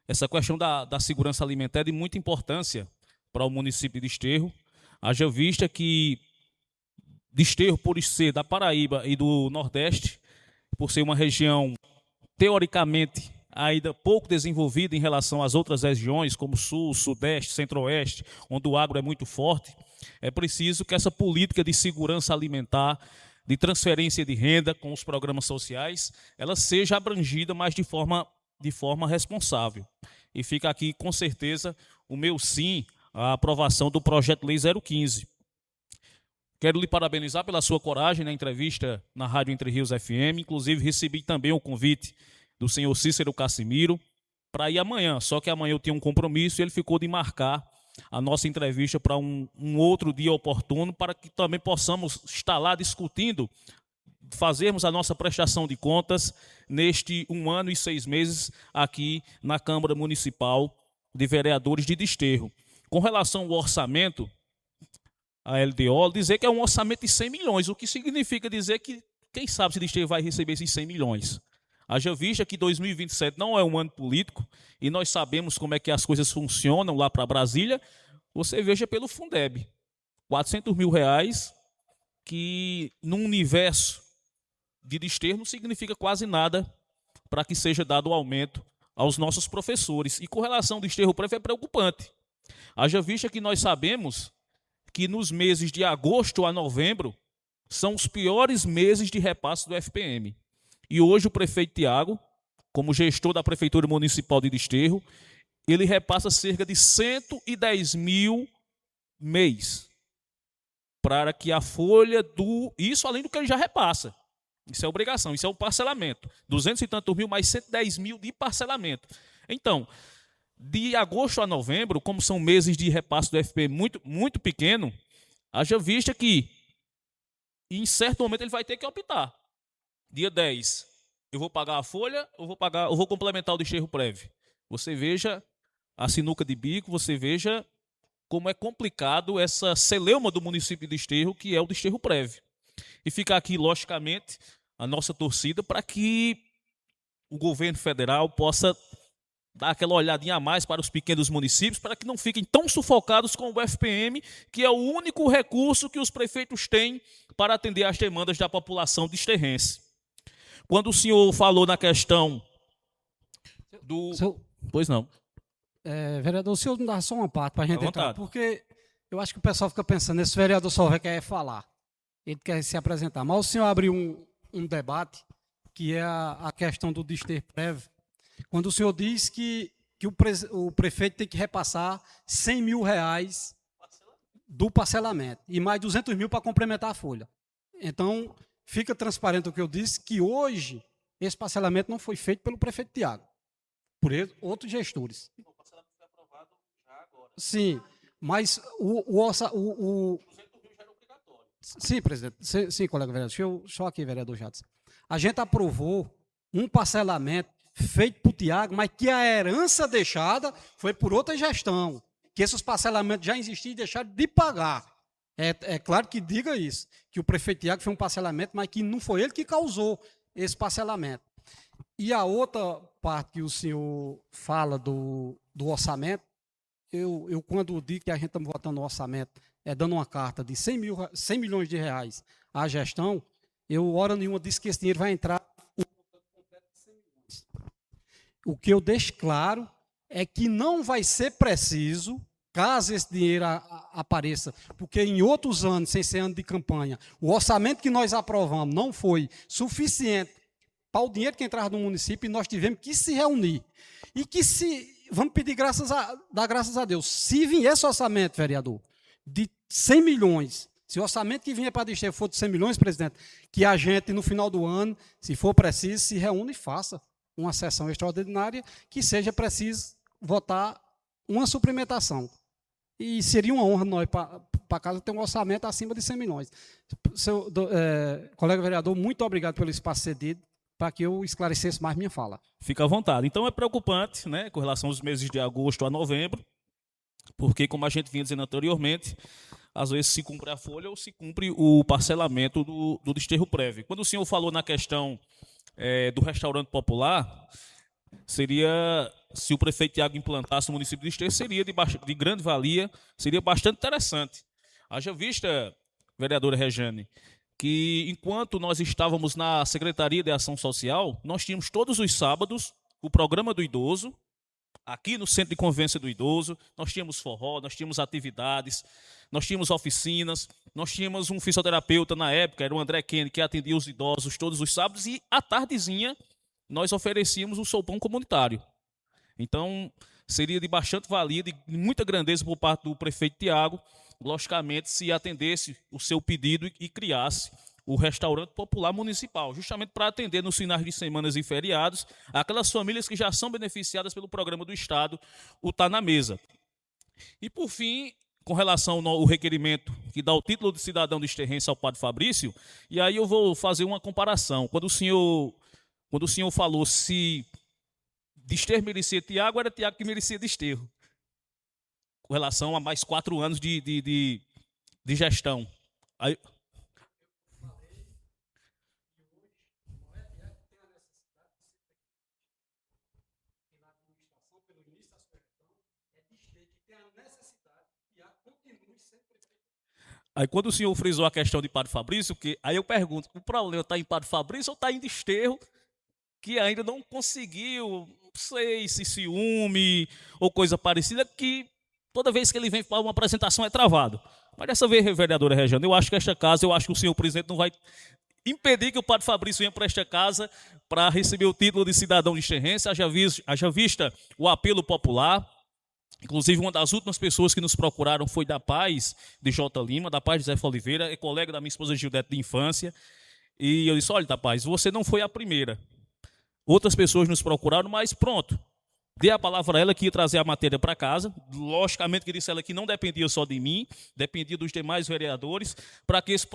essa questão da segurança alimentar é de muita importância para o município de Desterro, haja vista que Desterro, por ser da Paraíba e do Nordeste, por ser uma região teoricamente ainda pouco desenvolvida em relação às outras regiões, como Sul, Sudeste, Centro-Oeste, onde o agro é muito forte, é preciso que essa política de segurança alimentar, de transferência de renda com os programas sociais, ela seja abrangida, mas de forma responsável. E fica aqui, com certeza, o meu sim à aprovação do Projeto Lei 015. Quero lhe parabenizar pela sua coragem na entrevista na Rádio Entre Rios FM. Inclusive, recebi também o convite do senhor Cícero Cassimiro para ir amanhã. Só que amanhã eu tinha um compromisso e ele ficou de marcar a nossa entrevista para um outro dia oportuno, para que também possamos estar lá discutindo, fazermos a nossa prestação de contas neste 1 ano e 6 meses aqui na Câmara Municipal de Vereadores de Desterro. Com relação ao orçamento, a LDO, dizer que é um orçamento de 100 milhões, o que significa dizer que quem sabe se Desterro vai receber esses 100 milhões. Haja vista que 2027 não é um ano político e nós sabemos como é que as coisas funcionam lá para Brasília. Você veja pelo Fundeb, 400 mil reais, que num universo de Desterro não significa quase nada para que seja dado o aumento aos nossos professores. E com relação ao Desterro Prévio é preocupante. Haja vista que nós sabemos que nos meses de agosto a novembro são os piores meses de repasse do FPM. E hoje o prefeito Tiago, como gestor da Prefeitura Municipal de Desterro, ele repassa cerca de 110 mil mês para que a folha do... Isso além do que ele já repassa. Isso é obrigação, isso é o parcelamento. 200 e tantos mil mais 110 mil de parcelamento. Então, de agosto a novembro, como são meses de repasse do FP muito, muito pequeno, haja vista que em certo momento ele vai ter que optar. Dia 10, eu vou pagar a folha, eu vou complementar o Desterro Prévio. Você veja a sinuca de bico, você veja como é complicado essa celeuma do município de Desterro, que é o Desterro Prévio. E fica aqui, logicamente, a nossa torcida para que o governo federal possa dar aquela olhadinha a mais para os pequenos municípios, para que não fiquem tão sufocados com o FPM, que é o único recurso que os prefeitos têm para atender às demandas da população desterrense. Quando o senhor falou na questão do... Pois não. Vereador, o senhor me dá só uma parte para a gente À entrar, vontade. porque eu acho que o pessoal fica pensando, esse vereador só vai querer falar, ele quer se apresentar. Mas o senhor abriu um debate, que é a questão do desterro prévio, quando o senhor diz que o prefeito tem que repassar 100 mil reais do parcelamento e mais 200 mil para complementar a folha. Então, fica transparente o que eu disse, que hoje esse parcelamento não foi feito pelo prefeito Tiago, por outros gestores. O parcelamento foi aprovado já agora. Sim, mas o 200 mil já era obrigatório. Sim, presidente. Sim, colega vereador. Deixa eu só aqui, vereador Jades. A gente aprovou um parcelamento feito por Tiago, mas que a herança deixada foi por outra gestão. Que esses parcelamentos já existiam e deixaram de pagar. É claro que diga isso, que o prefeito Tiago foi um parcelamento, mas que não foi ele que causou esse parcelamento. E a outra parte que o senhor fala do orçamento, eu quando digo que a gente está votando no orçamento, dando uma carta de 100 milhões de reais à gestão, eu, hora nenhuma, disse que esse dinheiro vai entrar no montante completo de 100 milhões. O que eu deixo claro é que não vai ser preciso, caso esse dinheiro apareça, porque em outros anos, sem ser ano de campanha, o orçamento que nós aprovamos não foi suficiente para o dinheiro que entrava no município e nós tivemos que se reunir. E que vamos pedir dar graças a Deus, se vier esse orçamento, vereador, de 100 milhões, se o orçamento que vinha para desterro for de 100 milhões, presidente, que a gente, no final do ano, se for preciso, se reúne e faça uma sessão extraordinária que seja preciso votar uma suplementação. E seria uma honra nós, para casa, ter um orçamento acima de 100 milhões. Colega vereador, muito obrigado pelo espaço cedido, para que eu esclarecesse mais minha fala. Fica à vontade. Então é preocupante, né, com relação aos meses de agosto a novembro, porque, como a gente vinha dizendo anteriormente, às vezes se cumpre a folha ou se cumpre o parcelamento do desterro prévio. Quando o senhor falou na questão do restaurante popular, seria, se o prefeito Tiago implantasse no município de Desterro, seria de grande valia, seria bastante interessante. Haja vista, vereadora Rejane, que enquanto nós estávamos na Secretaria de Ação Social, nós tínhamos todos os sábados o programa do idoso, aqui no Centro de Convivência do Idoso, nós tínhamos forró, nós tínhamos atividades, nós tínhamos oficinas, nós tínhamos um fisioterapeuta na época, era o André Kennedy, que atendia os idosos todos os sábados, e à tardezinha nós oferecíamos o sopão comunitário. Então, seria de bastante valia, de muita grandeza por parte do prefeito Tiago, logicamente, se atendesse o seu pedido e criasse o restaurante popular municipal, justamente para atender nos finais de semanas e feriados aquelas famílias que já são beneficiadas pelo programa do Estado, o Tá na Mesa. E, por fim, com relação ao requerimento que dá o título de cidadão desterrense ao padre Fabrício, e aí eu vou fazer uma comparação. Quando o senhor falou se Desterro merecia Tiago, era Tiago que merecia Desterro, com relação a mais 4 anos de gestão. Aí... Aí, quando o senhor frisou a questão de Padre Fabrício, aí eu pergunto, o problema está em Padre Fabrício ou está em Desterro, que ainda não conseguiu, não sei se ciúme ou coisa parecida, que toda vez que ele vem para uma apresentação é travado. Mas dessa vez, vereadora Regiane, eu acho que esta casa, eu acho que o senhor presidente não vai impedir que o Padre Fabrício venha para esta casa para receber o título de cidadão desterrense, haja vista o apelo popular. Inclusive, uma das últimas pessoas que nos procuraram foi da Paz de J. Lima, da Paz de Zé Oliveira, é colega da minha esposa Gildete de infância. E eu disse, olha, da Paz, você não foi a primeira. Outras pessoas nos procuraram, mas pronto. Dei a palavra a ela que ia trazer a matéria para casa. Logicamente que disse ela que não dependia só de mim, dependia dos demais vereadores, para que esse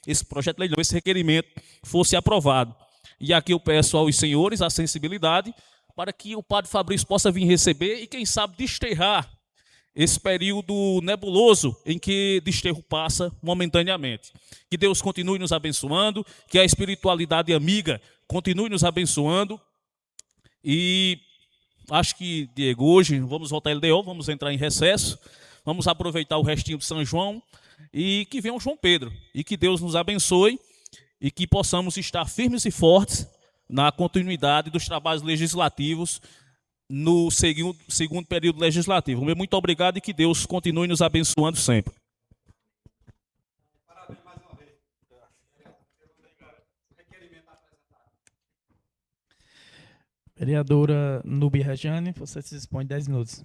esse requerimento fosse aprovado. E aqui eu peço aos senhores a sensibilidade para que o padre Fabrício possa vir receber e, quem sabe, desterrar esse período nebuloso em que desterro passa momentaneamente. Que Deus continue nos abençoando, que a espiritualidade amiga continue nos abençoando e acho que, Diego, hoje vamos voltar ao LDO, vamos entrar em recesso, vamos aproveitar o restinho de São João e que venha o João Pedro. E que Deus nos abençoe e que possamos estar firmes e fortes na continuidade dos trabalhos legislativos no segundo período legislativo. Muito obrigado e que Deus continue nos abençoando sempre. Vereadora Nubi Rejane, você se dispõe 10 minutos.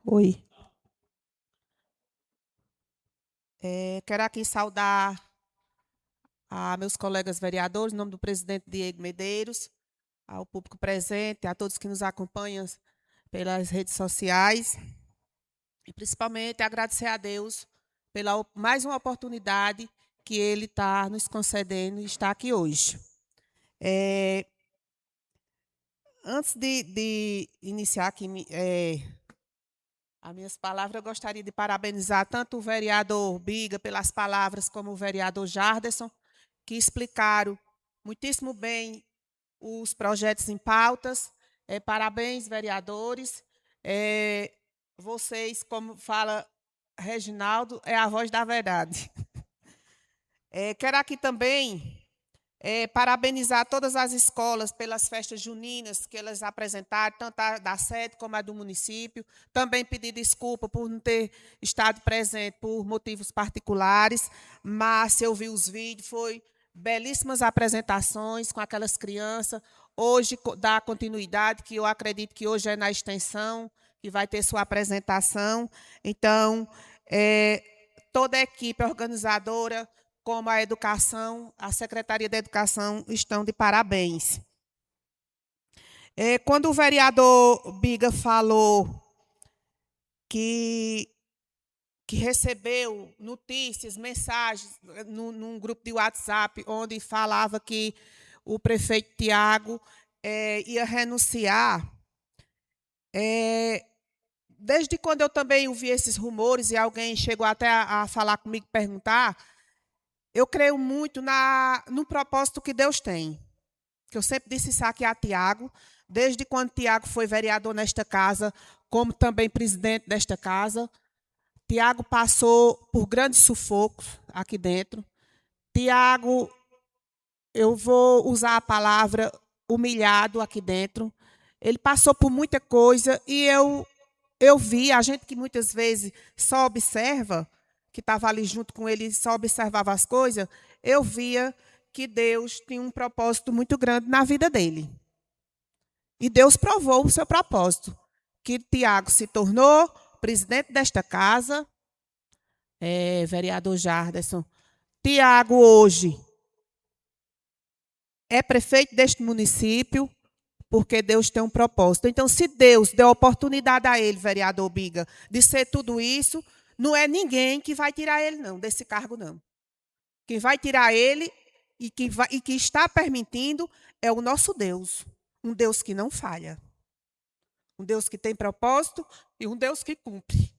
Oi. Quero aqui saudar a meus colegas vereadores, em nome do presidente Diego Medeiros, ao público presente, a todos que nos acompanham pelas redes sociais, e principalmente agradecer a Deus pela mais uma oportunidade que Ele está nos concedendo e está aqui hoje. Antes de iniciar aqui as minhas palavras, eu gostaria de parabenizar tanto o vereador Biga pelas palavras, como o vereador Jarderson, que explicaram muitíssimo bem os projetos em pautas. Parabéns, vereadores. Vocês, como fala Reginaldo, é a voz da verdade. Quero aqui também parabenizar todas as escolas pelas festas juninas que elas apresentaram, tanto a da sede como a do município. Também pedir desculpa por não ter estado presente por motivos particulares, mas eu vi os vídeos, foi belíssimas apresentações com aquelas crianças. Hoje dá continuidade, que eu acredito que hoje é na extensão, que vai ter sua apresentação. Então, toda a equipe organizadora, como a educação, a Secretaria da Educação, estão de parabéns. Quando o vereador Biga falou que recebeu notícias, mensagens, num grupo de WhatsApp, onde falava que o prefeito Tiago ia renunciar, desde quando eu também ouvi esses rumores, e alguém chegou até a falar comigo, perguntar, eu creio muito no propósito que Deus tem. Que eu sempre disse isso aqui a Tiago, desde quando Tiago foi vereador nesta casa, como também presidente desta casa. Tiago passou por grandes sufocos aqui dentro. Tiago, eu vou usar a palavra humilhado aqui dentro. Ele passou por muita coisa e eu vi, a gente que muitas vezes só observa, que estava ali junto com ele, só observava as coisas, eu via que Deus tinha um propósito muito grande na vida dele. E Deus provou o seu propósito, que Tiago se tornou presidente desta casa, vereador Jarderson. Tiago hoje é prefeito deste município, porque Deus tem um propósito. Então, se Deus deu oportunidade a ele, vereador Biga, de ser tudo isso, não é ninguém que vai tirar ele, não, desse cargo, não. Quem vai tirar ele e que está permitindo é o nosso Deus. Um Deus que não falha. Um Deus que tem propósito e um Deus que cumpre.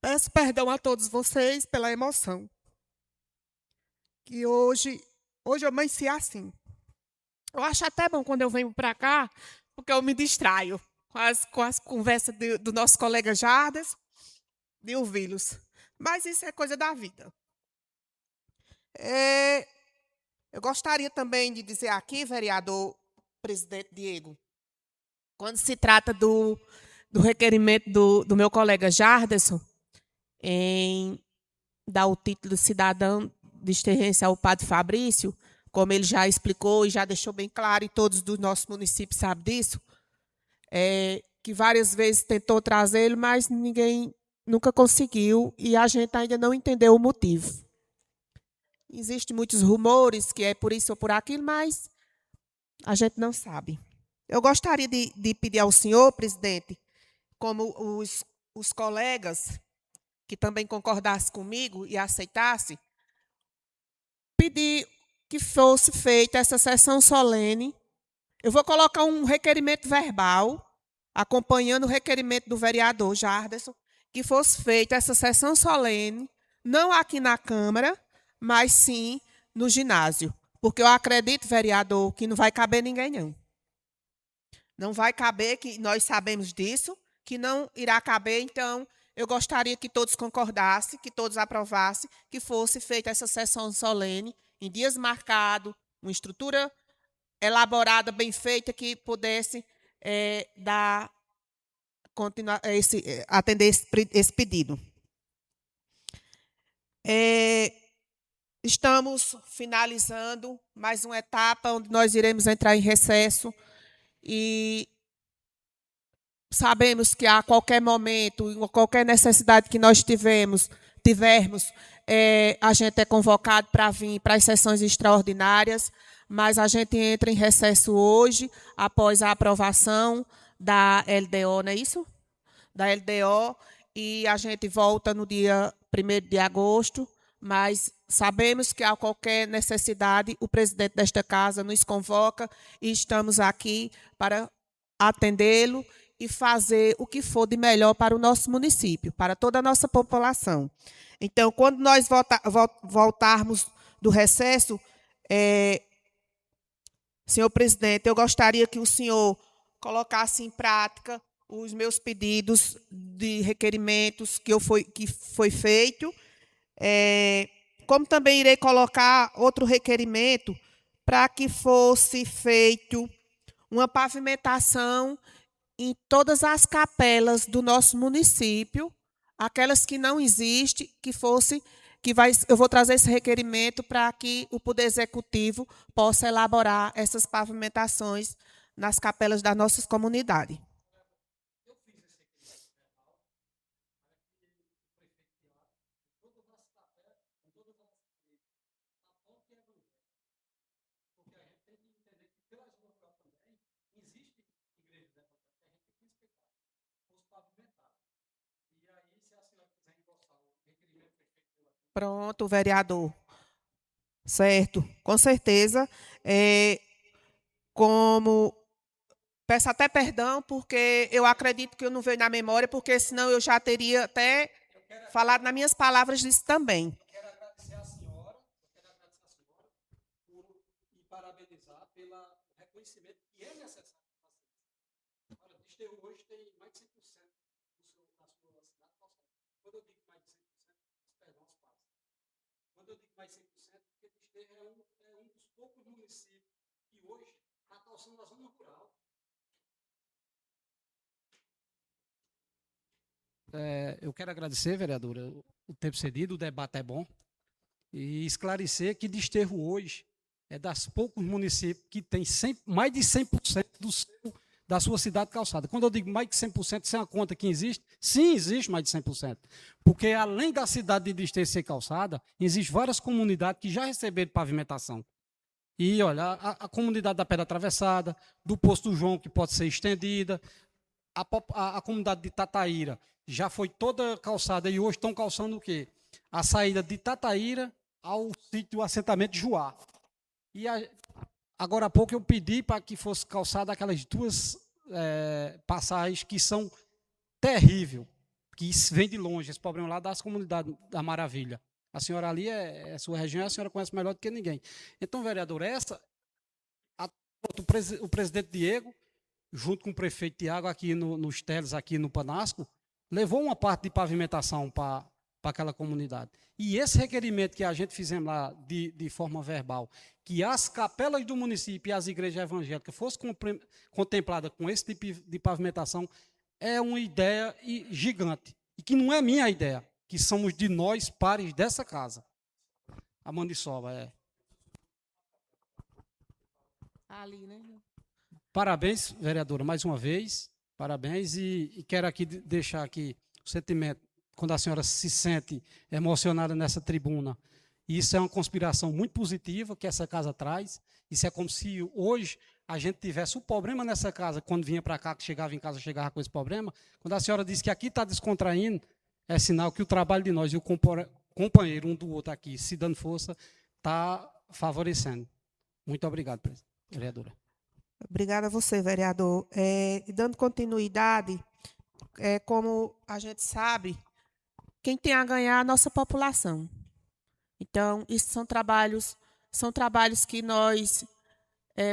Peço perdão a todos vocês pela emoção. Que hoje eu amanheci assim. Eu acho até bom quando eu venho para cá, porque eu me distraio com as conversas do nosso colega Jardas, de ouvi-los. Mas isso é coisa da vida. Eu gostaria também de dizer aqui, vereador presidente Diego, quando se trata do requerimento do meu colega Jarderson, em dar o título de cidadão de exterrência ao padre Fabrício, como ele já explicou e já deixou bem claro, e todos do nosso município sabem disso, que várias vezes tentou trazê-lo, mas ninguém nunca conseguiu, e a gente ainda não entendeu o motivo. Existem muitos rumores que é por isso ou por aquilo, mas a gente não sabe. Eu gostaria de pedir ao senhor, presidente, como os colegas que também concordassem comigo e aceitassem, pedir que fosse feita essa sessão solene. Eu vou colocar um requerimento verbal, acompanhando o requerimento do vereador Jarderson, que fosse feita essa sessão solene, não aqui na Câmara, mas sim no ginásio. Porque eu acredito, vereador, que não vai caber ninguém, não. Não vai caber, que nós sabemos disso, que não irá caber, então eu gostaria que todos concordassem, que todos aprovassem, que fosse feita essa sessão solene, em dias marcados, uma estrutura elaborada, bem feita, que pudesse atender esse pedido. Estamos finalizando mais uma etapa, onde nós iremos entrar em recesso, e sabemos que a qualquer momento, qualquer necessidade que nós tivermos, a gente é convocado para vir para as sessões extraordinárias, mas a gente entra em recesso hoje, após a aprovação da LDO, não é isso? Da LDO, e a gente volta no dia 1º de agosto, mas sabemos que a qualquer necessidade, o presidente desta casa nos convoca e estamos aqui para atendê-lo e fazer o que for de melhor para o nosso município, para toda a nossa população. Então, quando nós voltarmos do recesso, senhor presidente, eu gostaria que o senhor colocasse em prática os meus pedidos de requerimentos que foi feito, como também irei colocar outro requerimento para que fosse feito uma pavimentação em todas as capelas do nosso município, aquelas que não existem, eu vou trazer esse requerimento para que o Poder Executivo possa elaborar essas pavimentações nas capelas das nossas comunidades. Pronto, vereador. Certo, com certeza. Como peço até perdão, porque eu acredito que eu não veio na memória, porque senão eu já teria até falado nas minhas palavras disso também. Eu quero agradecer a senhora e parabenizar pelo reconhecimento que é necessário para vocês. Olha, o Desterro hoje tem mais de 100% da sua cidade calçada. Quando eu digo mais de 100%, perdão as palavras. Quando eu digo mais de 100%, porque Desterro é um dos poucos municípios que hoje está calçando a zona rural. Eu quero agradecer, vereadora, o tempo cedido, o debate é bom, e esclarecer que Desterro hoje é das poucos municípios que tem mais de 100% da sua cidade calçada. Quando eu digo mais de 100%, isso é uma conta que existe? Sim, existe mais de 100%. Porque além da cidade de Desterro ser calçada, existem várias comunidades que já receberam pavimentação. E, olha, a comunidade da Pedra Atravessada, do Posto João, que pode ser estendida, a comunidade de Tataíra já foi toda calçada e hoje estão calçando o quê? A saída de Tataíra ao sítio do assentamento de Juá. E agora há pouco eu pedi para que fosse calçada aquelas duas passagens que são terríveis, que vem de longe, esse problema lá das comunidades da Maravilha. A senhora ali é sua região, a senhora conhece melhor do que ninguém. Então, vereador, o presidente Diego, junto com o prefeito Tiago, aqui nos Teles, aqui no Panasco, levou uma parte de pavimentação para aquela comunidade. E esse requerimento que a gente fizemos lá de forma verbal, que as capelas do município e as igrejas evangélicas fossem contempladas com esse tipo de pavimentação, é uma ideia gigante. E que não é minha ideia, que somos de nós, pares dessa casa. A Maniçoba, Ali, né? Parabéns, vereadora, mais uma vez. Parabéns. E quero aqui deixar aqui o sentimento, quando a senhora se sente emocionada nessa tribuna. Isso é uma conspiração muito positiva que essa casa traz. Isso é como se hoje a gente tivesse um problema nessa casa, quando vinha para cá, que chegava em casa, chegava com esse problema. Quando a senhora diz que aqui está descontraindo, é sinal que o trabalho de nós e o companheiro um do outro aqui, se dando força, está favorecendo. Muito obrigado, vereadora. Obrigada a você, vereador. E dando continuidade, como a gente sabe, quem tem a ganhar é a nossa população. Então, isso são trabalhos que nós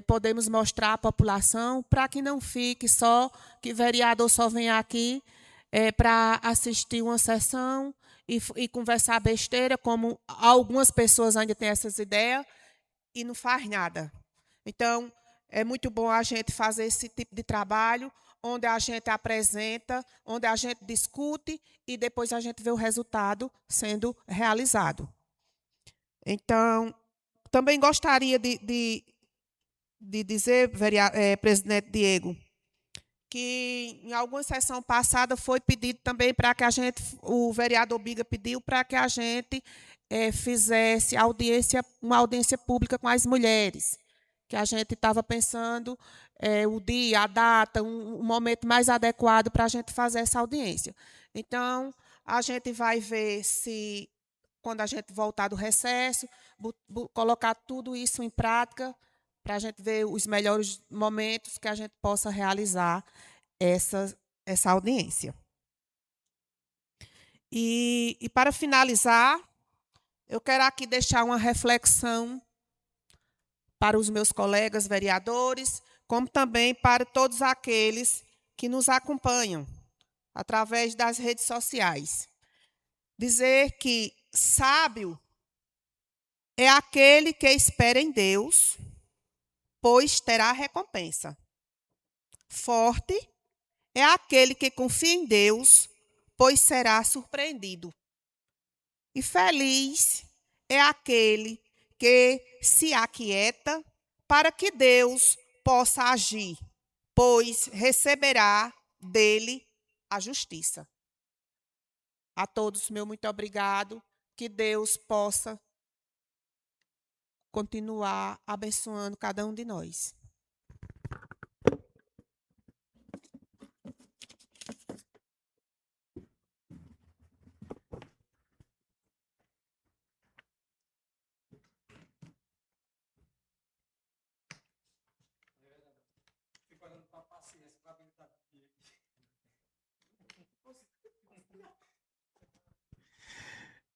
podemos mostrar à população para que não fique só, que vereador só venha aqui para assistir uma sessão e conversar besteira, como algumas pessoas ainda têm essas ideias, e não faz nada. Então, é muito bom a gente fazer esse tipo de trabalho, onde a gente apresenta, onde a gente discute e depois a gente vê o resultado sendo realizado. Então, também gostaria de dizer, presidente Diego, que em alguma sessão passada foi pedido também para que a gente, o vereador Biga pediu para que a gente fizesse uma audiência pública com as mulheres, que a gente estava pensando o dia, a data, um momento mais adequado para a gente fazer essa audiência. Então, a gente vai ver se, quando a gente voltar do recesso, colocar tudo isso em prática, para a gente ver os melhores momentos que a gente possa realizar essa audiência. E para finalizar, eu quero aqui deixar uma reflexão para os meus colegas vereadores, como também para todos aqueles que nos acompanham através das redes sociais. Dizer que sábio é aquele que espera em Deus, pois terá recompensa. Forte é aquele que confia em Deus, pois será surpreendido. E feliz é aquele que se aquieta para que Deus possa agir, pois receberá dele a justiça. A todos, meu muito obrigado. Que Deus possa continuar abençoando cada um de nós.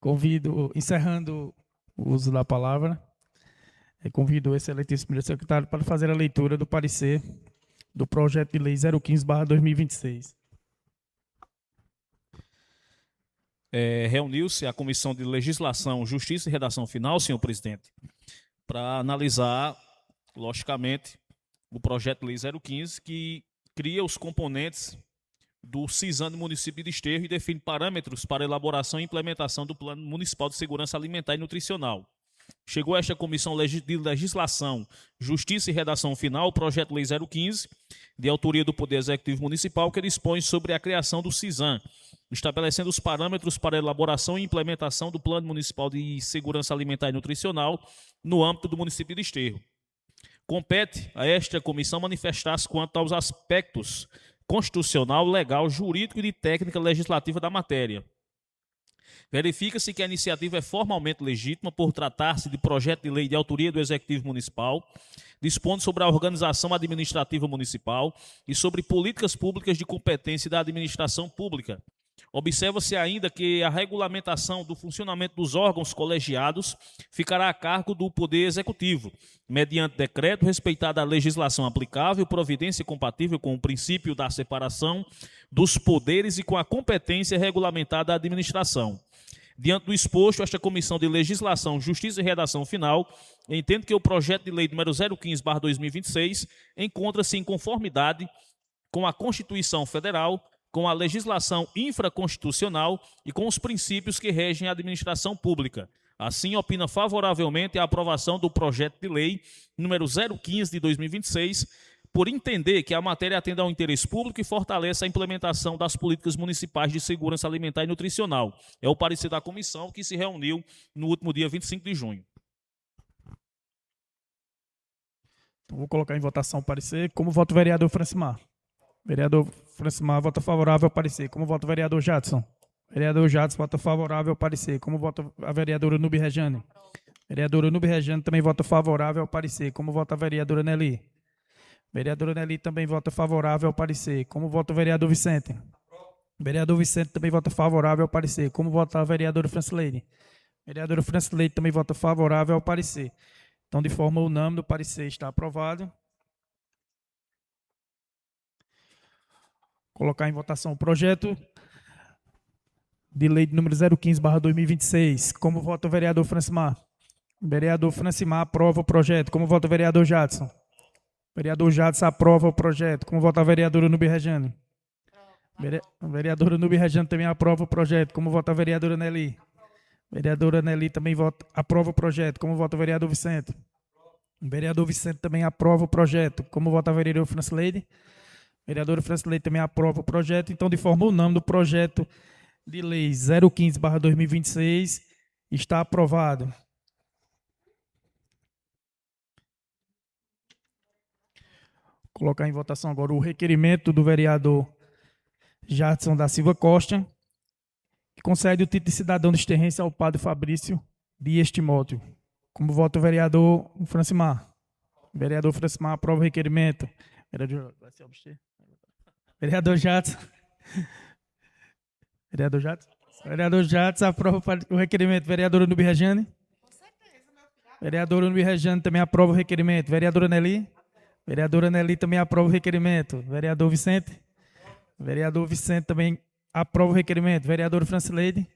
Convido, encerrando o uso da palavra, convido o excelentíssimo secretário para fazer a leitura do parecer do projeto de lei 015/2026. Reuniu-se a Comissão de Legislação, Justiça e Redação Final, senhor presidente, para analisar, logicamente, o projeto de lei 015, que cria os componentes do CISAM do município de Desterro e define parâmetros para elaboração e implementação do Plano Municipal de Segurança Alimentar e Nutricional. Chegou a esta Comissão de Legislação, Justiça e Redação Final o projeto de lei 015, de autoria do Poder Executivo Municipal, que dispõe sobre a criação do CISAM, estabelecendo os parâmetros para a elaboração e implementação do Plano Municipal de Segurança Alimentar e Nutricional no âmbito do município de Desterro. Compete a esta comissão manifestar-se quanto aos aspectos constitucional, legal, jurídico e de técnica legislativa da matéria. Verifica-se que a iniciativa é formalmente legítima por tratar-se de projeto de lei de autoria do Executivo Municipal, dispondo sobre a organização administrativa municipal e sobre políticas públicas de competência da administração pública. Observa-se ainda que a regulamentação do funcionamento dos órgãos colegiados ficará a cargo do Poder Executivo, mediante decreto, respeitada a legislação aplicável, providência compatível com o princípio da separação dos poderes e com a competência regulamentada da administração. Diante do exposto, esta Comissão de Legislação, Justiça e Redação Final entende que o projeto de lei número 015/2026 encontra-se em conformidade com a Constituição Federal, com a legislação infraconstitucional e com os princípios que regem a administração pública. Assim, opina favoravelmente a aprovação do projeto de lei número 015 de 2026, por entender que a matéria atende ao interesse público e fortalece a implementação das políticas municipais de segurança alimentar e nutricional. É o parecer da comissão que se reuniu no último dia 25 de junho. Então, vou colocar em votação o parecer. Como vota o vereador Francimar? Vereador Francimar vota favorável ao parecer. Como vota o vereador Jadson? Vereador Jadson vota favorável ao parecer. Como vota a vereadora Nube Rejane? Vereadora Nube Regiane também vota favorável ao parecer. Como vota a vereadora Nelly? Vereadora Nelly também vota favorável ao parecer. Como vota o vereador Vicente? Vereador Vicente também vota favorável ao parecer. Como vota a vereadora Francileide? Vereadora Francileide também vota favorável ao parecer. Então, de forma unânime, o parecer está aprovado. Colocar em votação o projeto de lei de número 015/2026. Como vota o vereador Francimar? Vereador Francimar aprova o projeto. Como vota o vereador Jadson? Vereador Jadson aprova o projeto. Como vota a vereadora Nube Regiane? Vereadora Nube Regiane também aprova o projeto. Como vota a vereadora Nelly? Vereadora Nelly também aprova o projeto. Como vota o vereador Vicente? Vereador Vicente também aprova o projeto. Como vota a vereadora Francileide? Vereadora Francileide também aprova o projeto. Então, de forma unânime, o projeto de lei 015/2026 está aprovado. Colocar em votação agora o requerimento do vereador Jadson da Silva Costa, que concede o título de cidadão de exterrência ao padre Fabrício Dias Timóteo. Como vota o vereador Francimar? Vereador Francimar aprova o requerimento. Vereador Jadson. Vereador Jadson? Vereador Jadson aprova o requerimento. Vereadora Nube Regiane? Vereadora Nube Regiane também aprova o requerimento. Vereadora Nelly? Vereadora Nelly também aprova o requerimento. Vereador Vicente? Vereador Vicente também aprova o requerimento. Vereadora Francileide?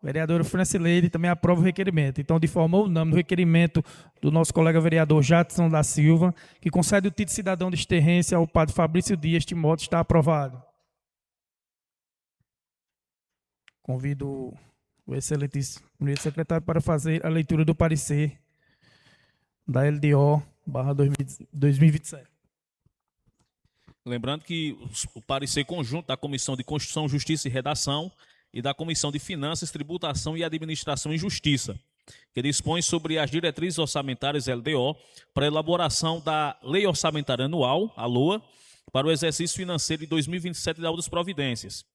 Vereadora Francileide também aprova o requerimento. Então, de forma unânime, o requerimento do nosso colega vereador Jadson da Silva, que concede o título de cidadão de exterrência ao padre Fabrício Dias Timóteo, está aprovado. Convido o excelentíssimo secretário para fazer a leitura do parecer da LDO/2027. Lembrando que o parecer conjunto da Comissão de Constituição, Justiça e Redação e da Comissão de Finanças, Tributação e Administração e Justiça, que dispõe sobre as diretrizes orçamentárias LDO para a elaboração da Lei Orçamentária Anual, a LOA, para o exercício financeiro de 2027 da outras providências.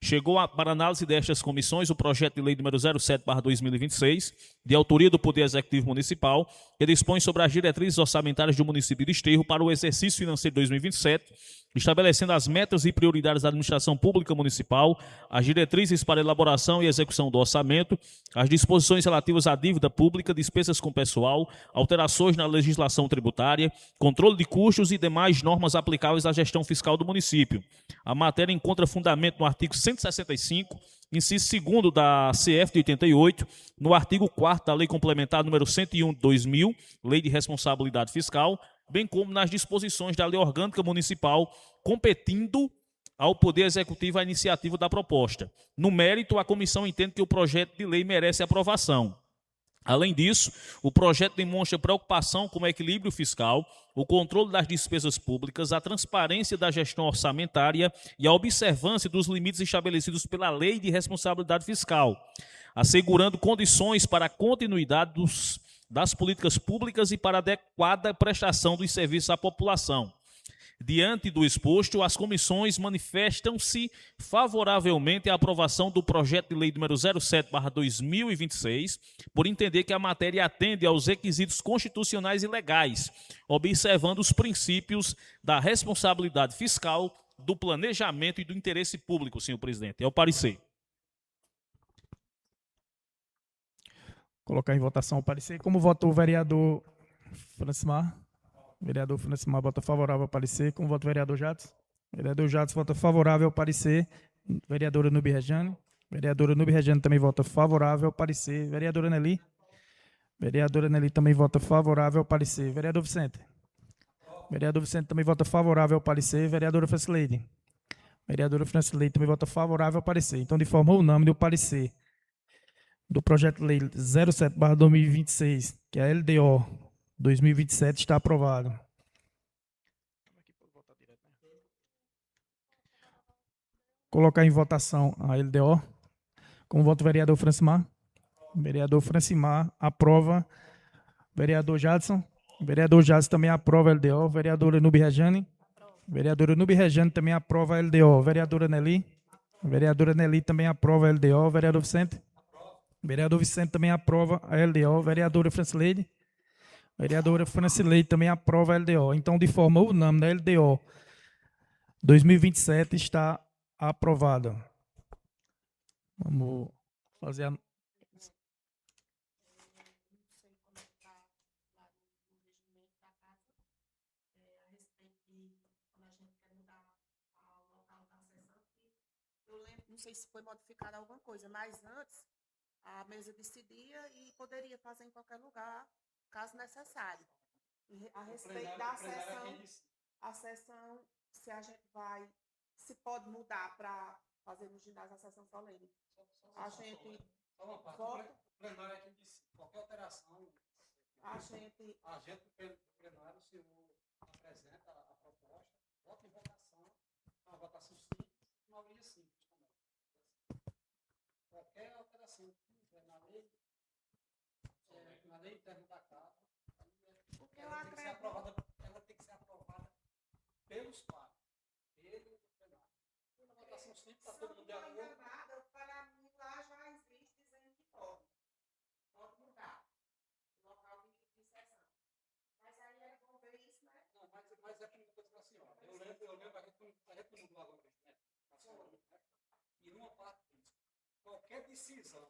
Chegou para análise destas comissões o projeto de lei número 07/2026, de autoria do Poder Executivo Municipal, que dispõe sobre as diretrizes orçamentárias do município de Desterro para o exercício financeiro de 2027, estabelecendo as metas e prioridades da administração pública municipal, as diretrizes para elaboração e execução do orçamento, as disposições relativas à dívida pública, despesas com pessoal, alterações na legislação tributária, controle de custos e demais normas aplicáveis à gestão fiscal do município. A matéria encontra fundamento no artigo 165, inciso 2º da CF de 88, no artigo 4º da Lei Complementar número 101 de 2000, Lei de Responsabilidade Fiscal, bem como nas disposições da Lei Orgânica Municipal, competindo ao Poder Executivo a iniciativa da proposta. No mérito, a comissão entende que o projeto de lei merece aprovação. Além disso, o projeto demonstra preocupação com o equilíbrio fiscal, o controle das despesas públicas, a transparência da gestão orçamentária e a observância dos limites estabelecidos pela Lei de Responsabilidade Fiscal, assegurando condições para a continuidade das políticas públicas e para a adequada prestação dos serviços à população. Diante do exposto, as comissões manifestam-se favoravelmente à aprovação do projeto de lei número 07/2026, por entender que a matéria atende aos requisitos constitucionais e legais, observando os princípios da responsabilidade fiscal, do planejamento e do interesse público, senhor presidente. É o parecer. Colocar em votação o parecer. Como votou o vereador Francimar? Vereador Francimar vota favorável ao parecer. Como vota o vereador Jadson? Vereador Jadson vota favorável ao parecer. Vereadora Nube Regiane? Vereadora Nube Regiane também vota favorável ao parecer. Vereadora Nelly? Vereadora Nelly também vota favorável ao parecer. Vereador Vicente? Vereador Vicente também vota favorável ao parecer. Vereadora Francileide? Vereadora Francileide também vota favorável ao parecer. Então, de forma unânime, o parecer do projeto de lei 07/2026, que é a LDO 2027, está aprovado. Colocar em votação a LDO. Como vota o vereador Francimar? Vereador Francimar aprova. Vereador Jadson? Vereador Jadson também aprova a LDO. Vereadora Nube Regiane? Vereadora Nube Regiane também aprova a LDO. Vereadora Nelly? Vereadora Nelly também aprova a LDO. Vereador Vicente? Vereador Vicente também aprova a LDO. Vereadora Francileide. Vereadora Francileide também aprova a LDO. Então, de forma unânime, a LDO 2027 está aprovada. Vamos fazer a... Eu lembro, não sei se foi modificada alguma coisa, mas antes a mesa decidia e poderia fazer em qualquer lugar, caso necessário. E a respeito da sessão, a sessão, se a gente vai, se pode mudar para fazer no ginásio a sessão solene. A gente vota. O plenário aqui disse qualquer alteração. A gente no plenário, o senhor apresenta a proposta, vota em votação, uma votação simples, maioria simples também. Qualquer alteração na lei interna da Casa, porque eu ela tem que ser aprovada pelos pares, pelo plenário. Uma votação simples, está todo mundo de acordo. Para mim, lá já existe dizendo que pode. Pode mudar o local de sessão. Mas aí é bom ver isso, né? Não, mas é como eu estou dizendo assim, ó. Eu lembro a gente não mudou agora, né? E numa parte disso, qualquer decisão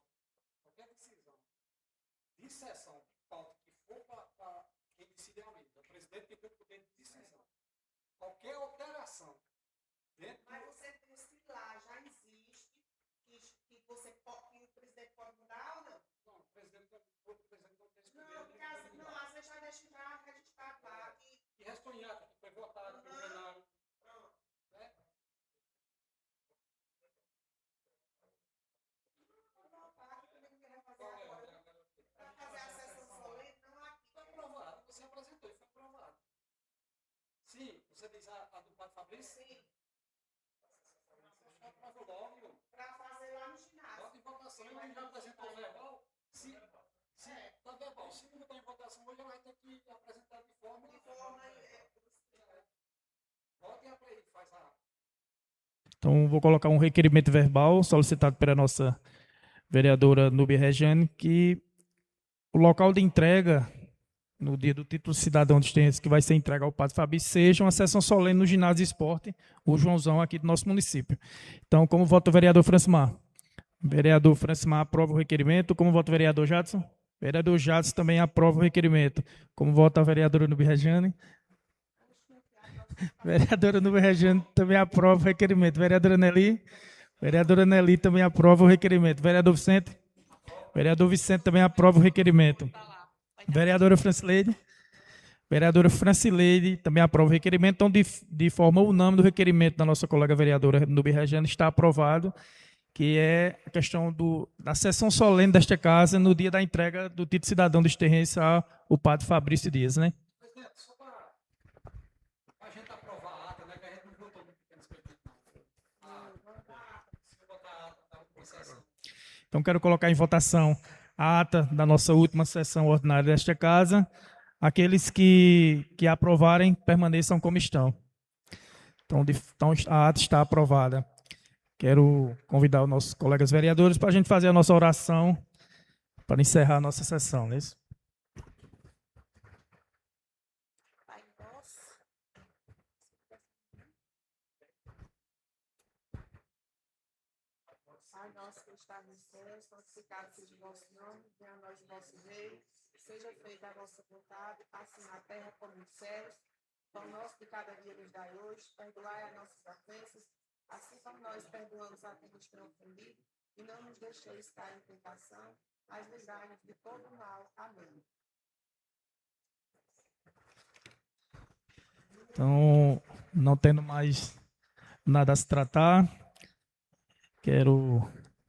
de sessão de pauta que for para quem decide é a mesa, o presidente tem o poder de decisão. Qualquer alteração dentro. Mas você disse que lá já existe, que o presidente pode mudar ou não? Não, o presidente não tem esse poder. Não, porque às vezes já deixa já registrado lá. E restou em ata, que foi votado pelo plenário. Pronto. Né? Para fazer a sessão solene, não aqui. Foi aprovado, você apresentou e foi aprovado. Sim, você diz a do Padre Fabrício? Sim. Aprova logo. Para fazer lá no ginásio. Bota em votação, ele já apresentou o verbal. Sim, está verbal. Se não botar em votação, hoje ela vai ter que apresentar de forma. Bota e faz a. Então, vou colocar um requerimento verbal solicitado pela nossa vereadora Núbia Regiane, que o local de entrega, no dia do título cidadão de experiência que vai ser entregue ao Padre Fabrício, seja uma sessão solene no ginásio esporte, o Joãozão, aqui do nosso município. Então, como vota o vereador Francimar? Vereador Francimar aprova o requerimento. Como vota o vereador Jadson? Vereador Jadson também aprova o requerimento. Como vota a vereadora Núbia Regiane? Vereadora Núbia Regiane também aprova o requerimento. Vereadora Nelly? Vereadora Nelly também aprova o requerimento. Vereador Vicente? Vereador Vicente também aprova o requerimento. Vereadora Francileide? Vereadora Francileide também aprova o requerimento. Então, de forma unânime do requerimento da nossa colega vereadora Núbia Regiane, está aprovado, que é a questão da sessão solene desta casa no dia da entrega do título cidadão de experiência ao Padre Fabrício Dias, né? Presidente, só para a gente aprovar a ata, né? Que a gente não votou muito pequeno respeito. Se botar a ata da concessão. Então, quero colocar em votação a ata da nossa última sessão ordinária desta casa. Aqueles que aprovarem, permaneçam como estão. Então, a ata está aprovada. Quero convidar os nossos colegas vereadores para a gente fazer a nossa oração para encerrar a nossa sessão, não é isso? Pai nosso. Pai nosso que está nos céus, santificado seja o vosso nome, venha a nós o vosso reino, seja feita a vossa vontade, assim na terra como nos céus. Pão nosso de cada dia nos dai hoje, perdoai as nossas ofensas, assim como nós perdoamos a quem nos tem ofendido, e não nos deixeis cair em tentação, mas livrai-nos de todo o mal. Amém. Então, não tendo mais nada a se tratar,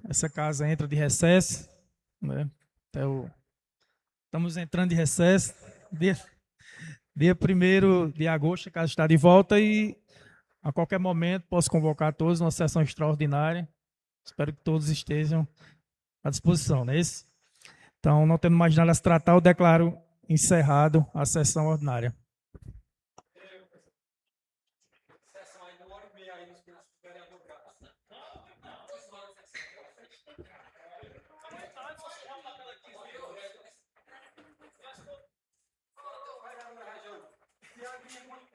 essa casa entra de recesso, né? Estamos entrando de recesso, dia 1º de agosto a casa está de volta e a qualquer momento posso convocar todos numa sessão extraordinária. Espero que todos estejam à disposição, não é isso? Então, não tendo mais nada a se tratar, eu declaro encerrado a sessão ordinária. Sessão aí, 1h30 aí nos vereadores. se a língua